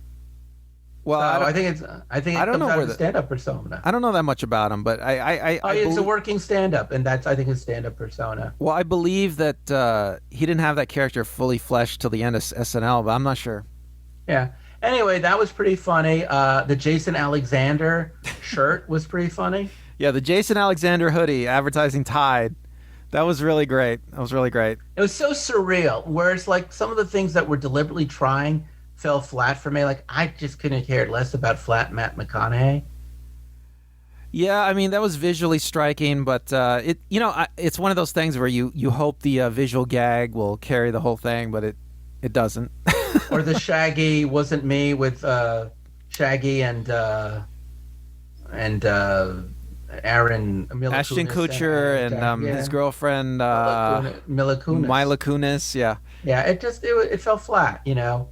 Speaker 2: Well,
Speaker 1: So I think
Speaker 2: I
Speaker 1: it
Speaker 2: don't
Speaker 1: comes
Speaker 2: know
Speaker 1: out
Speaker 2: where
Speaker 1: of the stand-up persona.
Speaker 2: I don't know that much about him, but
Speaker 1: Oh,
Speaker 2: I
Speaker 1: yeah, it's a
Speaker 2: believe,
Speaker 1: working stand-up, and that's I think his stand-up persona.
Speaker 2: well, I believe that he didn't have that character fully fleshed till the end of SNL, but I'm not sure.
Speaker 1: Yeah. Anyway, that was pretty funny. The Jason Alexander shirt was pretty funny.
Speaker 2: Yeah, the Jason Alexander hoodie advertising Tide. That was really great. That was really great.
Speaker 1: It was so surreal. Whereas like some of the things that were deliberately trying fell flat for me. Like I just couldn't care less about flat Matt McConaughey.
Speaker 2: Yeah, I mean that was visually striking, but it's one of those things where you hope the visual gag will carry the whole thing, but it doesn't.
Speaker 1: Or the Shaggy wasn't me with Shaggy and Aaron Mila
Speaker 2: Ashton
Speaker 1: Kunis
Speaker 2: Kutcher and
Speaker 1: yeah,
Speaker 2: his girlfriend
Speaker 1: Mila Kunis.
Speaker 2: Mila Kunis. Yeah,
Speaker 1: Yeah, it fell flat, you know.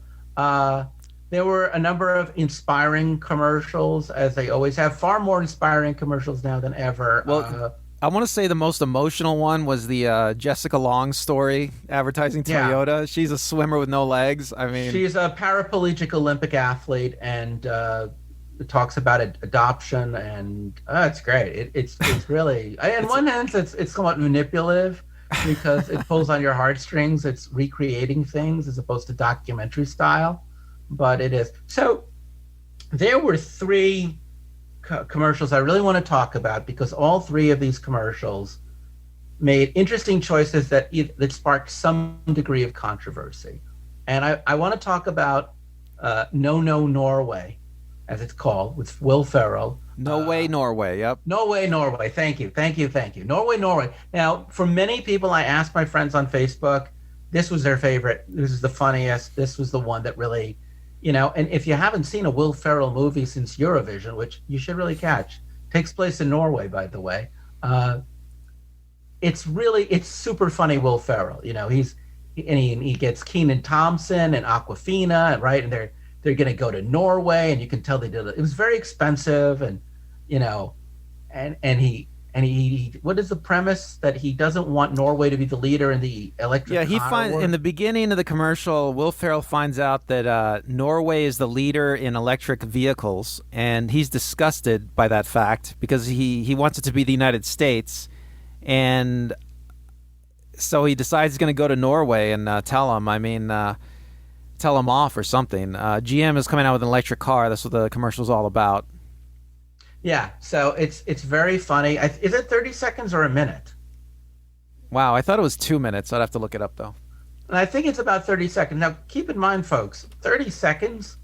Speaker 1: There were a number of inspiring commercials, as they always have. Far more inspiring commercials now than ever.
Speaker 2: well, I want to say the most emotional one was the Jessica Long story advertising
Speaker 1: Yeah.
Speaker 2: Toyota. She's a swimmer with no legs. I mean,
Speaker 1: she's a paraplegic Olympic athlete, and it talks about adoption, and it's great. It's really, in one sense, it's somewhat manipulative because it pulls on your heartstrings. It's recreating things as opposed to documentary style, but it is. So there were three commercials I really want to talk about because all three of these commercials made interesting choices that sparked some degree of controversy. And I want to talk about No No Norway, as it's called, with Will Ferrell.
Speaker 2: No Way Norway. Yep.
Speaker 1: Norway, Norway. Thank you. Norway, Norway. Now, for many people, I asked my friends on Facebook, this was their favorite. This is the funniest. This was the one that really, and if you haven't seen a Will Ferrell movie since Eurovision, which you should really catch, takes place in Norway, by the way. It's super funny, Will Ferrell. He gets Kenan Thompson and Aquafina, right? And they're going to go to Norway, and you can tell they did it. It was very expensive, and he what is the premise that he doesn't want Norway to be the leader in the electric
Speaker 2: Yeah, he
Speaker 1: car
Speaker 2: finds
Speaker 1: war?
Speaker 2: in the beginning of the commercial, Will Ferrell finds out that Norway is the leader in electric vehicles, and he's disgusted by that fact because he wants it to be the United States, and so he decides he's going to go to Norway and tell him off or something. GM is coming out with an electric car. That's what the commercial's all about.
Speaker 1: Yeah, so it's very funny. Is it 30 seconds or a minute?
Speaker 2: Wow, I thought it was 2 minutes. I'd have to look it up, though.
Speaker 1: And I think it's about 30 seconds. Now, keep in mind, folks, 30 seconds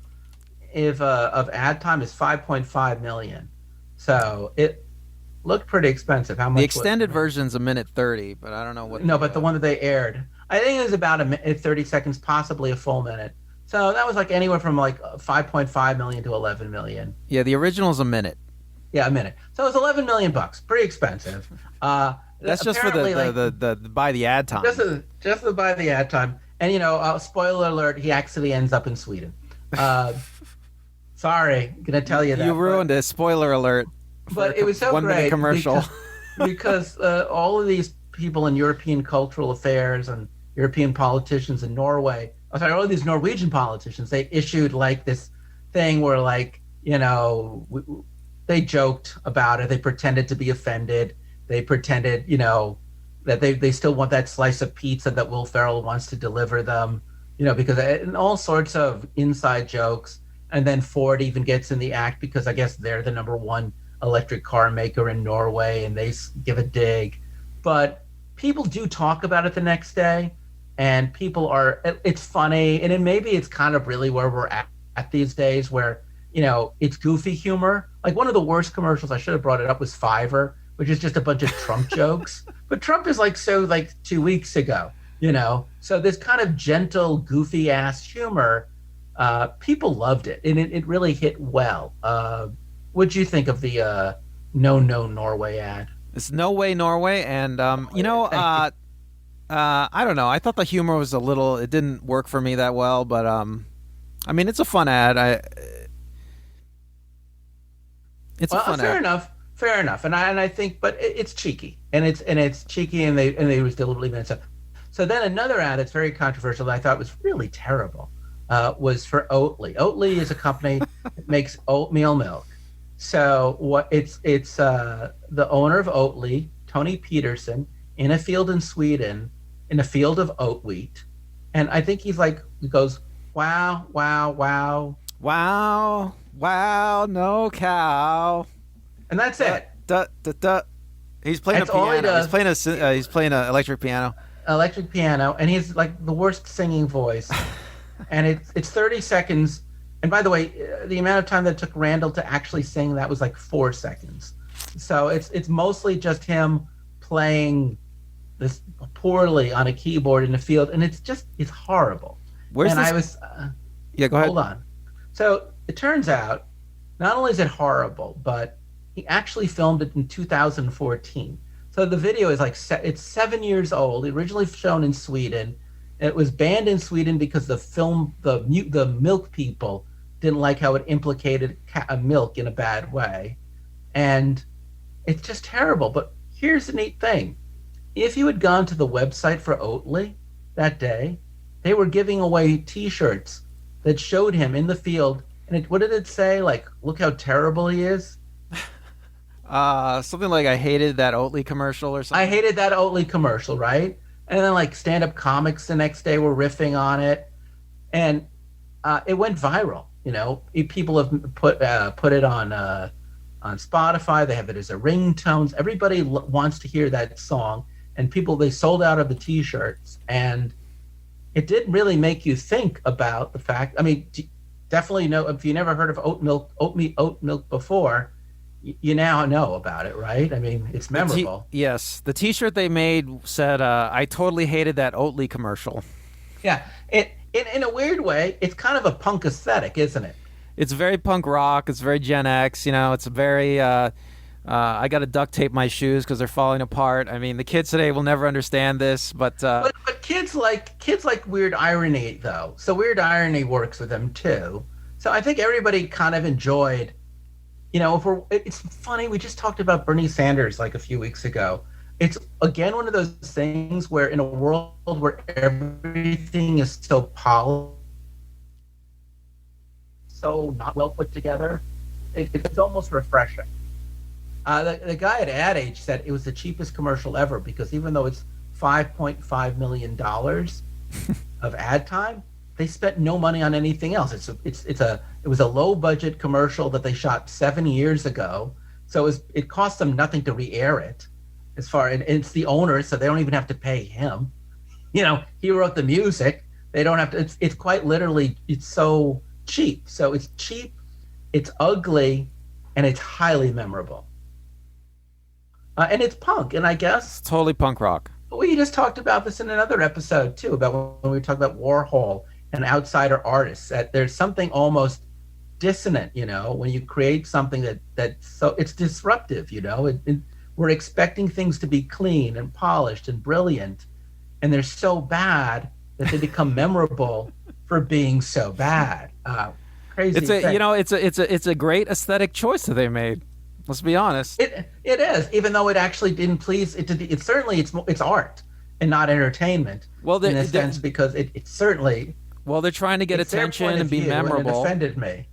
Speaker 1: of ad time is 5.5 million. So it looked pretty expensive. How much?
Speaker 2: The extended version's a minute 30, but I don't know what.
Speaker 1: No, but the one that they aired, I think it was about 30 seconds, possibly a full minute. So that was like anywhere from like 5.5 million to 11 million.
Speaker 2: Yeah, the original's a minute.
Speaker 1: Yeah, a minute. So it's 11 million bucks. Pretty expensive.
Speaker 2: That's just for the buy the ad time.
Speaker 1: Just to buy the ad time. And spoiler alert, he actually ends up in Sweden. Sorry, gonna tell you that.
Speaker 2: You ruined it. Spoiler alert.
Speaker 1: But it was so
Speaker 2: 1 minute
Speaker 1: great
Speaker 2: commercial.
Speaker 1: because all of these people in European cultural affairs and European politicians in Norway, all of these Norwegian politicians, they issued like this thing where they joked about it. They pretended to be offended. They pretended, that they still want that slice of pizza that Will Ferrell wants to deliver them, because and all sorts of inside jokes. And then Ford even gets in the act because I guess they're the number one electric car maker in Norway, and they give a dig. But people do talk about it the next day, and it's funny. And then maybe it's kind of really where we're at these days where, it's goofy humor. Like one of the worst commercials, I should have brought it up, was Fiverr, which is just a bunch of Trump jokes. But Trump is like 2 weeks ago, So this kind of gentle, goofy ass humor, people loved it, and it really hit well. What'd you think of the No No Norway ad?
Speaker 2: It's No Way Norway, and I don't know. I thought the humor was it didn't work for me that well, but I mean, it's a fun ad. It's a fun ad.
Speaker 1: Fair enough. And I think, but it's cheeky, and it's cheeky, and they was deliberately meant so. So then another ad that's very controversial that I thought was really terrible was for Oatly. Oatly is a company that makes oatmeal milk. So what it's the owner of Oatly, Tony Peterson, in a field in Sweden, in a field of oat wheat, and I think he goes, wow, wow, wow,
Speaker 2: Wow, wow, no cow.
Speaker 1: and that's
Speaker 2: Duh,
Speaker 1: it.
Speaker 2: duh, duh, duh. He's playing
Speaker 1: That's
Speaker 2: a
Speaker 1: all he
Speaker 2: piano.
Speaker 1: does.
Speaker 2: He's playing an electric piano.
Speaker 1: Electric piano, and he's like the worst singing voice. And it's 30 seconds. And by the way, the amount of time that it took Randall to actually sing that was like 4 seconds. So it's mostly just him playing this poorly on a keyboard in the field, and it's horrible.
Speaker 2: Where's
Speaker 1: And
Speaker 2: this?
Speaker 1: I was
Speaker 2: Yeah, go ahead.
Speaker 1: hold on. So it turns out, not only is it horrible, but he actually filmed it in 2014. So the video is it's 7 years old. Originally shown in Sweden. It was banned in Sweden because the milk people didn't like how it implicated milk in a bad way, and it's just terrible. But here's the neat thing: if you had gone to the website for Oatly that day, they were giving away T-shirts that showed him in the field, and what did it say? Like, look how terrible he is.
Speaker 2: Something like I hated that Oatly commercial or
Speaker 1: I
Speaker 2: something.
Speaker 1: hated that Oatly commercial, right? And then like stand-up comics the next day were riffing on it, and it went viral. People have put it on Spotify. They have it as a ringtones. Everybody wants to hear that song, and they sold out of the T-shirts, and it did really make you think about the fact. I mean, definitely know if you never heard of oat milk before. You now know about it, right? I mean, it's memorable.
Speaker 2: Yes, the T-shirt they made said, "I totally hated that Oatly commercial."
Speaker 1: Yeah, in a weird way, it's kind of a punk aesthetic, isn't it?
Speaker 2: It's very punk rock. It's very Gen X. It's very. I got to duct tape my shoes because they're falling apart. I mean, the kids today will never understand this, but
Speaker 1: But kids like weird irony though. So weird irony works with them too. So I think everybody kind of enjoyed. It's funny. We just talked about Bernie Sanders like a few weeks ago. It's again one of those things where in a world where everything is so polished, so not well put together, it's almost refreshing. The guy at Ad Age said it was the cheapest commercial ever because even though it's $5.5 million of ad time, they spent no money on anything else. It was a low budget commercial that they shot 7 years ago, so it cost them nothing to re-air it. And it's the owner, so they don't even have to pay him. He wrote the music. They don't have to. It's quite literally. It's so cheap. So it's cheap, it's ugly, and it's highly memorable. And it's punk. And I guess
Speaker 2: it's totally punk rock.
Speaker 1: we just talked about this in another episode too, about when we talked about Warhol and outsider artists. That there's something almost dissonant, when you create something that's so it's disruptive. We're expecting things to be clean and polished and brilliant, and they're so bad that they become memorable for being so bad. Crazy.
Speaker 2: It's a great aesthetic choice that they made. Let's be honest.
Speaker 1: It is, even though it actually didn't please it. It certainly it's art and not entertainment.
Speaker 2: Well,
Speaker 1: in a sense, because it certainly.
Speaker 2: Well, they're trying to get attention and be memorable.
Speaker 1: And it offended me.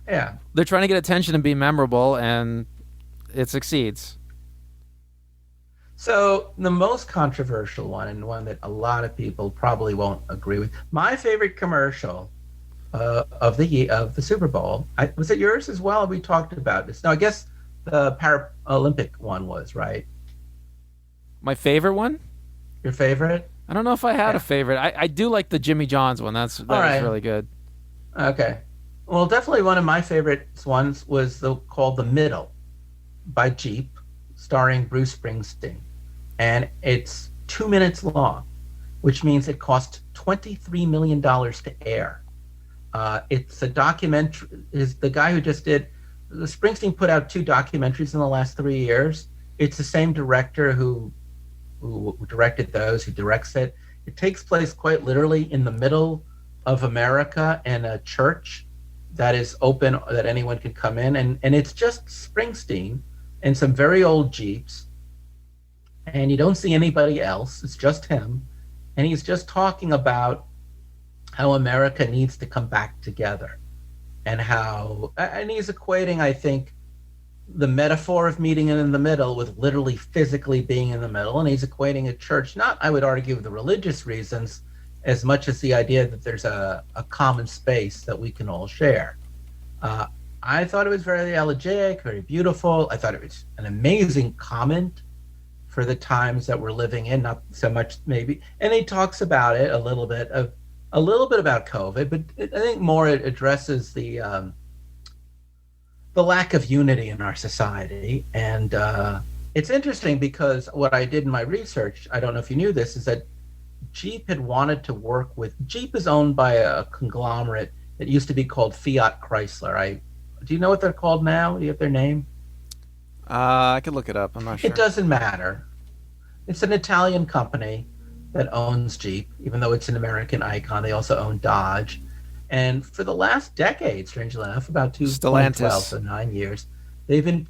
Speaker 2: Yeah. They're trying to get attention and be memorable, and it succeeds.
Speaker 1: So the most controversial one, and one that a lot of people probably won't agree with, my favorite commercial of the Super Bowl. Was it yours as well? We talked about this. No, I guess the Paralympic one was, right?
Speaker 2: My favorite one?
Speaker 1: Your favorite?
Speaker 2: I don't know if I had a favorite. I do like the Jimmy John's one. That was really good.
Speaker 1: Okay. Well, definitely one of my favorite ones was called The Middle by Jeep, starring Bruce Springsteen. And it's 2 minutes long, which means it cost $23 million to air. It's a documentary. Is the guy who just did Springsteen put out 2 documentaries in the last 3 years. It's the same director who directed those, who directs it. It takes place quite literally in the middle of America and a church that is open, that anyone can come in. And it's just Springsteen and some very old Jeeps. And you don't see anybody else. It's just him. And he's just talking about how America needs to come back together, and he's equating, I think, the metaphor of meeting in the middle with literally physically being in the middle. And he's equating a church, not, I would argue, the religious reasons, as much as the idea that there's a common space that we can all share. Uh, I thought it was very elegiac, very beautiful. I thought it was an amazing comment for the times that we're living in, not so much maybe. And he talks about it a little bit about COVID, but I think more it addresses the lack of unity in our society. And it's interesting because what I did in my research, I don't know if you knew this, is that Jeep had wanted to work with, Jeep is owned by a conglomerate that used to be called Fiat Chrysler. Do you know what they're called now? Do you have their name?
Speaker 2: I could look it up. I'm not sure.
Speaker 1: It doesn't matter. It's an Italian company that owns Jeep, even though it's an American icon. They also own Dodge. And for the last decade, strangely enough, about 2012, so 9 years, they've been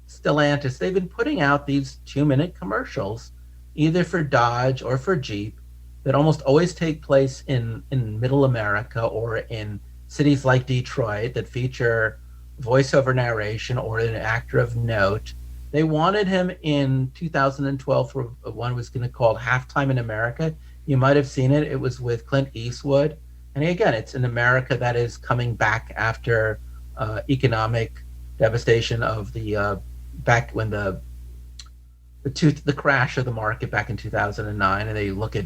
Speaker 1: Stellantis. They've been putting out these 2-minute commercials, either for Dodge or for Jeep, that almost always take place in Middle America or in cities like Detroit that feature voiceover narration or an actor of note. They wanted him in 2012 for one was going to called Halftime in America. You might have seen it. It was with Clint Eastwood. And again, it's in America that is coming back after economic devastation of the back when the crash of the market back in 2009, and they look at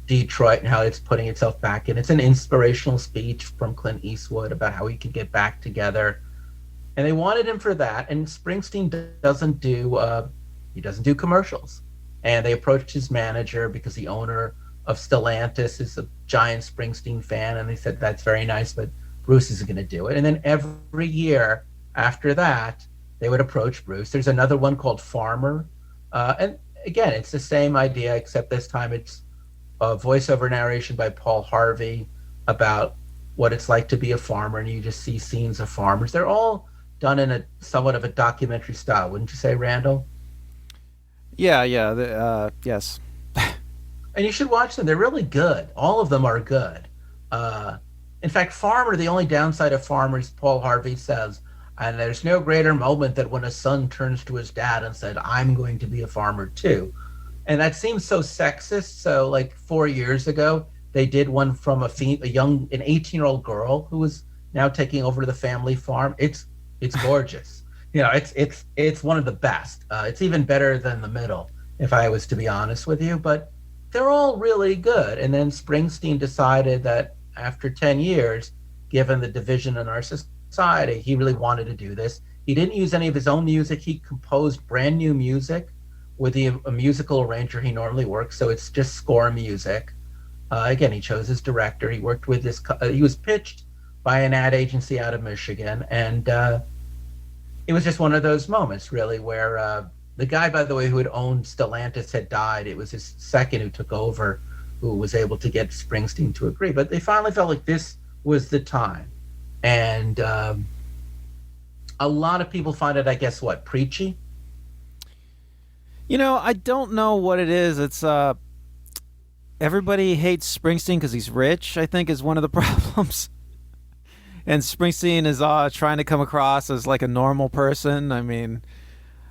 Speaker 1: Detroit and how it's putting itself back in. It's an inspirational speech from Clint Eastwood about how we can get back together, and they wanted him for that. And Springsteen doesn't do commercials, and they approached his manager because the owner of Stellantis is a giant Springsteen fan, and they said that's very nice, but Bruce isn't going to do it. And then every year after that, they would approach Bruce. There's another one called Farmer, and again, it's the same idea, except this time it's a voiceover narration by Paul Harvey about what it's like to be a farmer, and you just see scenes of farmers. They're all done in a somewhat of a documentary style, wouldn't you say, Randall?
Speaker 2: Yeah, yes.
Speaker 1: And you should watch them. They're really good. All of them are good. In fact, Farmer, the only downside of Farmer is Paul Harvey says, and there's no greater moment than when a son turns to his dad and said, I'm going to be a farmer too. And that seems so sexist. So like 4 years ago, they did one from an 18-year-old girl who was now taking over the family farm. It's gorgeous. It's one of the best. It's even better than The Middle, if I was to be honest with you. But they're all really good. And then Springsteen decided that after 10 years, given the division in our society, he really wanted to do this. He didn't use any of his own music. He composed brand new music with a musical arranger he normally works. So it's just score music. Again, he chose his director. He worked with this. He was pitched by an ad agency out of Michigan. And it was just one of those moments, really, where the guy, by the way, who had owned Stellantis had died. It was his second who took over, who was able to get Springsteen to agree. But they finally felt like this was the time. And a lot of people find it, I guess, preachy?
Speaker 2: I don't know what it is. It's everybody hates Springsteen because he's rich, I think, is one of the problems. And Springsteen is trying to come across as like a normal person.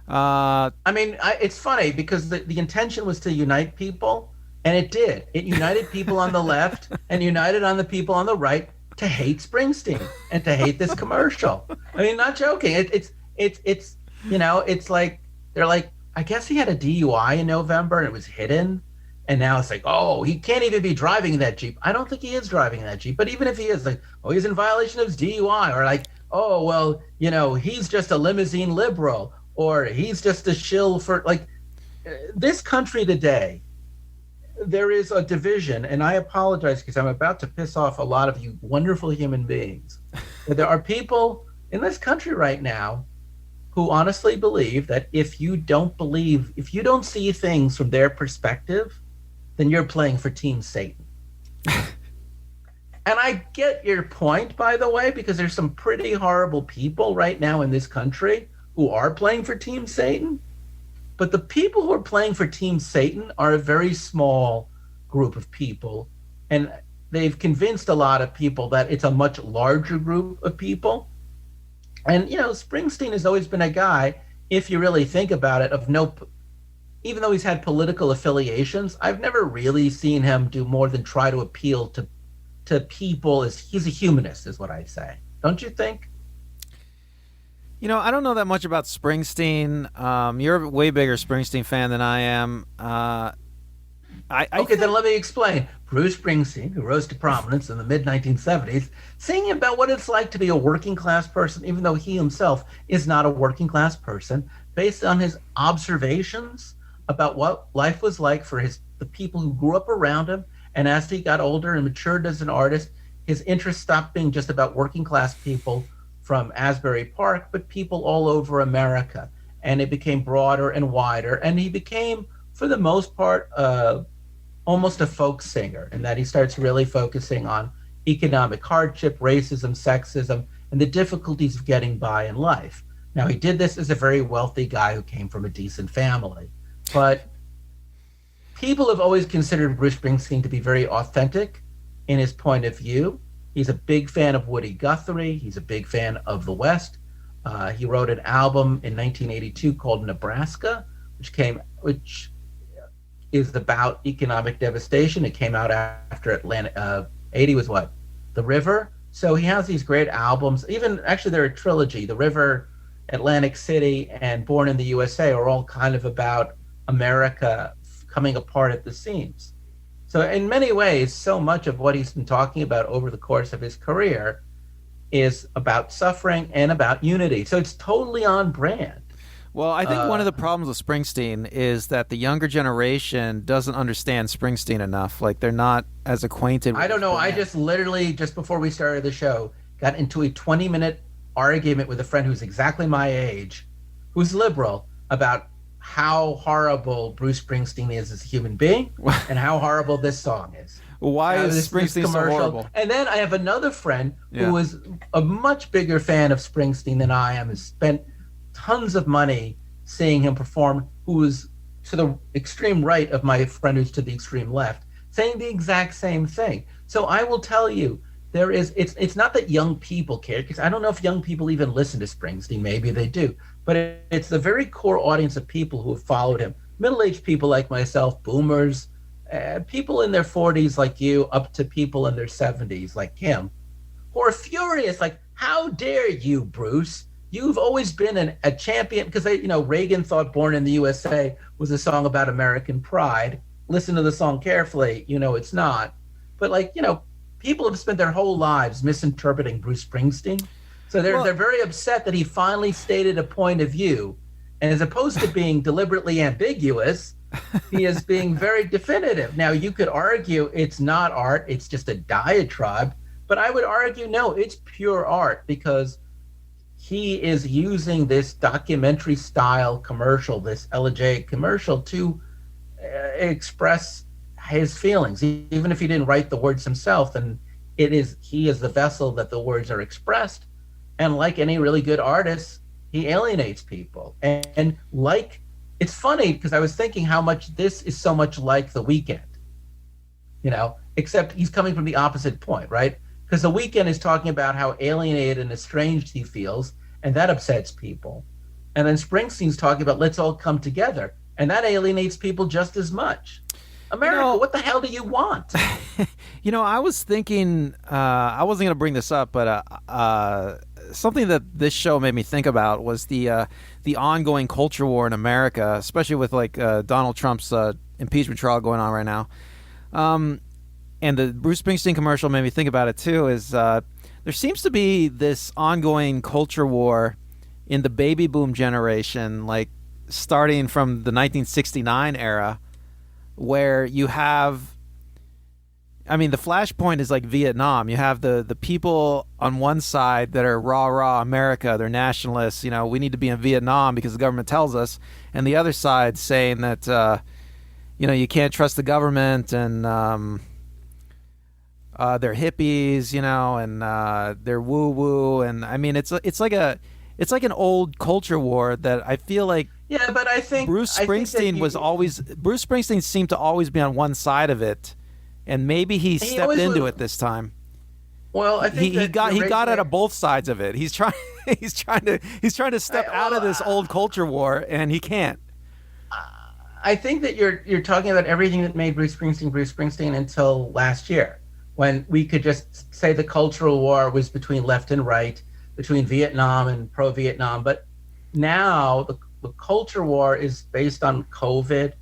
Speaker 1: It's funny because the intention was to unite people, and it did. It united people on the left and united on the people on the right to hate Springsteen and to hate this commercial. Not joking. It's like they're like, I guess he had a DUI in November and it was hidden, and now it's like, oh, he can't even be driving that Jeep. I don't think he is driving that Jeep, but even if he is, like, oh, he's in violation of his DUI, or like, oh, well, he's just a limousine liberal, or he's just a shill for, like, this country today, there is a division, and I apologize because I'm about to piss off a lot of you wonderful human beings. But there are people in this country right now who honestly believe that if you don't see things from their perspective, then you're playing for Team Satan. And I get your point, by the way, because there's some pretty horrible people right now in this country who are playing for Team Satan. But the people who are playing for Team Satan are a very small group of people. And they've convinced a lot of people that it's a much larger group of people. And Springsteen has always been a guy, if you really think about it, of no, even though he's had political affiliations, I've never really seen him do more than try to appeal to people. As he's a humanist, is what I say. Don't you think?
Speaker 2: I don't know that much about Springsteen. You're a way bigger Springsteen fan than I am.
Speaker 1: Then let me explain. Bruce Springsteen, who rose to prominence in the mid-1970s, singing about what it's like to be a working class person, even though he himself is not a working class person, based on his observations about what life was like for the people who grew up around him. And as he got older and matured as an artist, his interest stopped being just about working class people from Asbury Park, but people all over America. And it became broader and wider. And he became, for the most part, almost a folk singer, in that he starts really focusing on economic hardship, racism, sexism, and the difficulties of getting by in life. Now, he did this as a very wealthy guy who came from a decent family. But people have always considered Bruce Springsteen to be very authentic in his point of view. He's a big fan of Woody Guthrie. He's a big fan of the West. He wrote an album in 1982 called Nebraska, which is about economic devastation. It came out after Atlanta. 80 was what? The River. So he has these great albums. Even actually, they're a trilogy. The River, Atlantic City, and Born in the USA are all kind of about America coming apart at the seams. So in many ways, so much of what he's been talking about over the course of his career is about suffering and about unity. So it's totally on brand.
Speaker 2: Well, I think one of the problems with Springsteen is that the younger generation doesn't understand Springsteen enough. Like, they're not as acquainted with
Speaker 1: I don't know. I just literally, just before we started the show, got into a 20-minute argument with a friend who's exactly my age, who's liberal, about how horrible Bruce Springsteen is as a human being and how horrible this song is.
Speaker 2: Why is Springsteen so horrible?
Speaker 1: And then I have another friend who is a much bigger fan of Springsteen than I am, has spent tons of money seeing him perform, who is to the extreme right of my friend who's to the extreme left, saying the exact same thing. So I will tell you, it's not that young people care, because I don't know if young people even listen to Springsteen. Maybe they do. But it's the very core audience of people who have followed him. Middle-aged people like myself, boomers, people in their 40s like you, up to people in their 70s like him, who are furious. Like, how dare you, Bruce? You've always been a champion. Because Reagan thought Born in the USA was a song about American pride. Listen to the song carefully. It's not. But people have spent their whole lives misinterpreting Bruce Springsteen. So they're very upset that he finally stated a point of view. And as opposed to being deliberately ambiguous, he is being very definitive. Now, you could argue it's not art, it's just a diatribe. But I would argue, no, it's pure art, because he is using this documentary style commercial, this elegiac commercial, to express his feelings. Even if he didn't write the words himself, then he is the vessel that the words are expressed. And like any really good artist, he alienates people. And it's funny, because I was thinking how much this is so much like The Weeknd, except he's coming from the opposite point, right? Because The Weeknd is talking about how alienated and estranged he feels, and that upsets people. And then Springsteen's talking about let's all come together, and that alienates people just as much. America, what the hell do you want?
Speaker 2: I was thinking, I wasn't going to bring this up, but something that this show made me think about was the ongoing culture war in America, especially with Donald Trump's impeachment trial going on right now. And the Bruce Springsteen commercial made me think about it too, is there seems to be this ongoing culture war in the baby boom generation, starting from the 1969 era, where you have, the flashpoint is like Vietnam. You have the people on one side that are rah America, they're nationalists, we need to be in Vietnam because the government tells us, and the other side saying that you can't trust the government, and they're hippies, and they're woo woo, and it's like an old culture war that I feel like.
Speaker 1: Yeah, but I think
Speaker 2: Bruce Springsteen Bruce Springsteen seemed to always be on one side of it, and maybe he
Speaker 1: He
Speaker 2: stepped
Speaker 1: always
Speaker 2: into
Speaker 1: was-
Speaker 2: it this time.
Speaker 1: Well, I think
Speaker 2: He got
Speaker 1: you're
Speaker 2: out
Speaker 1: raising
Speaker 2: of both sides of it. He's trying he's trying to step out of this old culture war, and he can't.
Speaker 1: I think that you're talking about everything that made Bruce Springsteen until last year, when we could just say the cultural war was between left and right, between Vietnam and pro-Vietnam. But now the culture war is based on COVID,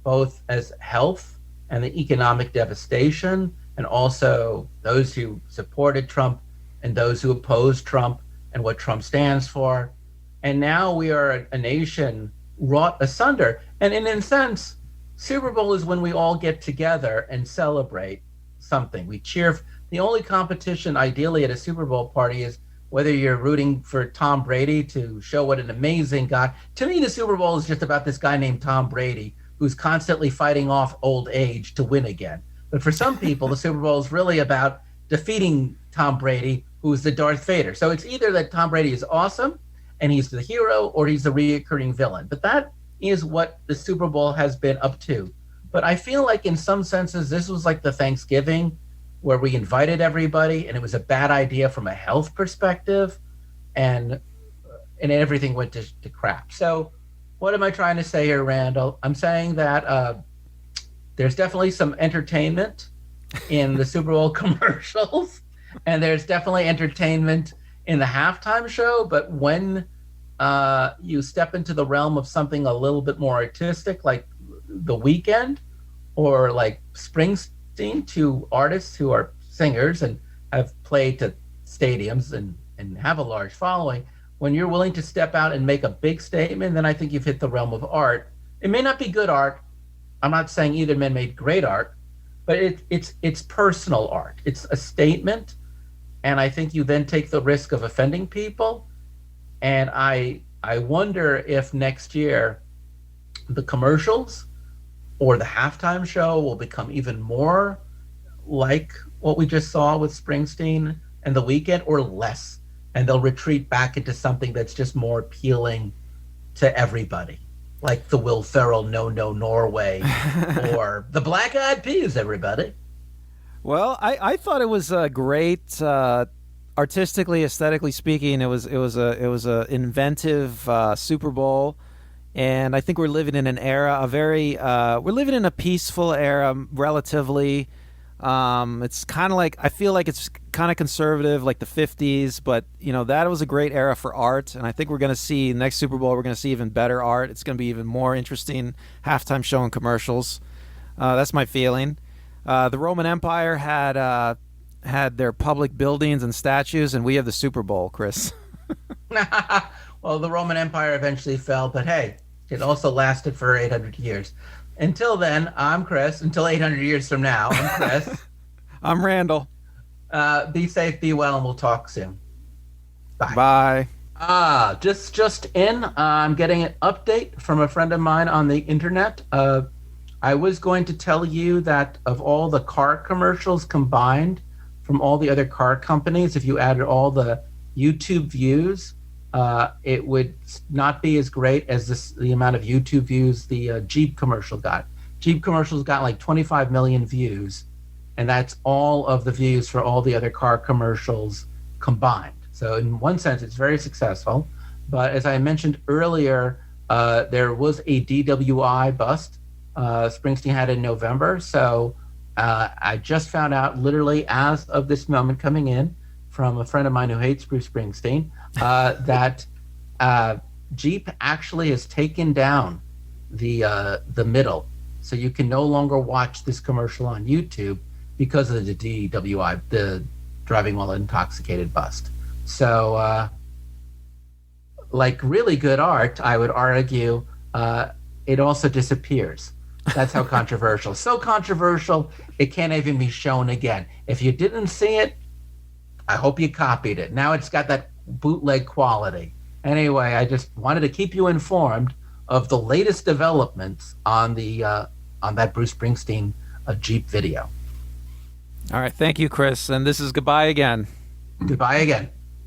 Speaker 1: both as health and the economic devastation, and also those who supported Trump and those who opposed Trump and what Trump stands for. And now we are a nation wrought asunder. And in a sense, Super Bowl is when we all get together and celebrate something. We cheer. The only competition ideally at a Super Bowl party is whether you're rooting for Tom Brady to show what an amazing guy. To me, the Super Bowl is just about this guy named Tom Brady who's constantly fighting off old age to win again. But for some people, the Super Bowl is really about defeating Tom Brady, who's the Darth Vader. So it's either that Tom Brady is awesome and he's the hero, or he's the reoccurring villain. But that is what the Super Bowl has been up to. But I feel like in some senses, this was like the Thanksgiving where we invited everybody, and it was a bad idea from a health perspective, and everything went to crap. So what am I trying to say here, Randall? I'm saying that there's definitely some entertainment in the Super Bowl commercials, and there's definitely entertainment in the halftime show. But when you step into the realm of something a little bit more artistic, like The Weeknd or like Springsteen, two artists who are singers and have played to stadiums and have a large following, when you're willing to step out and make a big statement, then I think you've hit the realm of art. It may not be good art. I'm not saying either men made great art, but it's personal art. It's a statement, and I think you then take the risk of offending people. And I wonder if next year the commercials or the halftime show will become even more like what we just saw with Springsteen and The Weeknd, or less, and they'll retreat back into something that's just more appealing to everybody, like the Will Ferrell No Norway or the Black Eyed Peas, everybody.
Speaker 2: Well, I thought it was a great, artistically, aesthetically speaking. It was a inventive Super Bowl, and I think we're living in an era, we're living in a peaceful era, relatively. It's kind of like, I feel like it's kind of conservative, like the 50s, but that was a great era for art, and I think we're going to see next Super Bowl, we're going to see even better art. It's going to be even more interesting halftime show and commercials. That's my feeling. The Roman Empire had their public buildings and statues, and we have the Super Bowl, Chris.
Speaker 1: Well, the Roman Empire eventually fell, but hey, it also lasted for 800 years. Until then, I'm Chris. Until 800 years from now, I'm Chris.
Speaker 2: I'm Randall.
Speaker 1: Be safe, be well, and we'll talk soon.
Speaker 2: Bye.
Speaker 1: Just in, I'm getting an update from a friend of mine on the internet. I was going to tell you that of all the car commercials combined from all the other car companies, if you added all the YouTube views, it would not be as great as the amount of YouTube views the Jeep commercial got. Jeep commercials got like 25 million views, and that's all of the views for all the other car commercials combined. So in one sense, it's very successful. But as I mentioned earlier, there was a DWI bust Springsteen had in November. So I just found out, literally as of this moment coming in, from a friend of mine who hates Bruce Springsteen, that Jeep actually has taken down the middle. So you can no longer watch this commercial on YouTube because of the DWI, the driving while intoxicated bust. So like really good art, I would argue, it also disappears. That's how controversial. So controversial, it can't even be shown again. If you didn't see it, I hope you copied it. Now it's got that bootleg quality. Anyway, I just wanted to keep you informed of the latest developments on that Bruce Springsteen Jeep video.
Speaker 2: All right, thank you, Chris. And this is goodbye again.
Speaker 1: Goodbye again.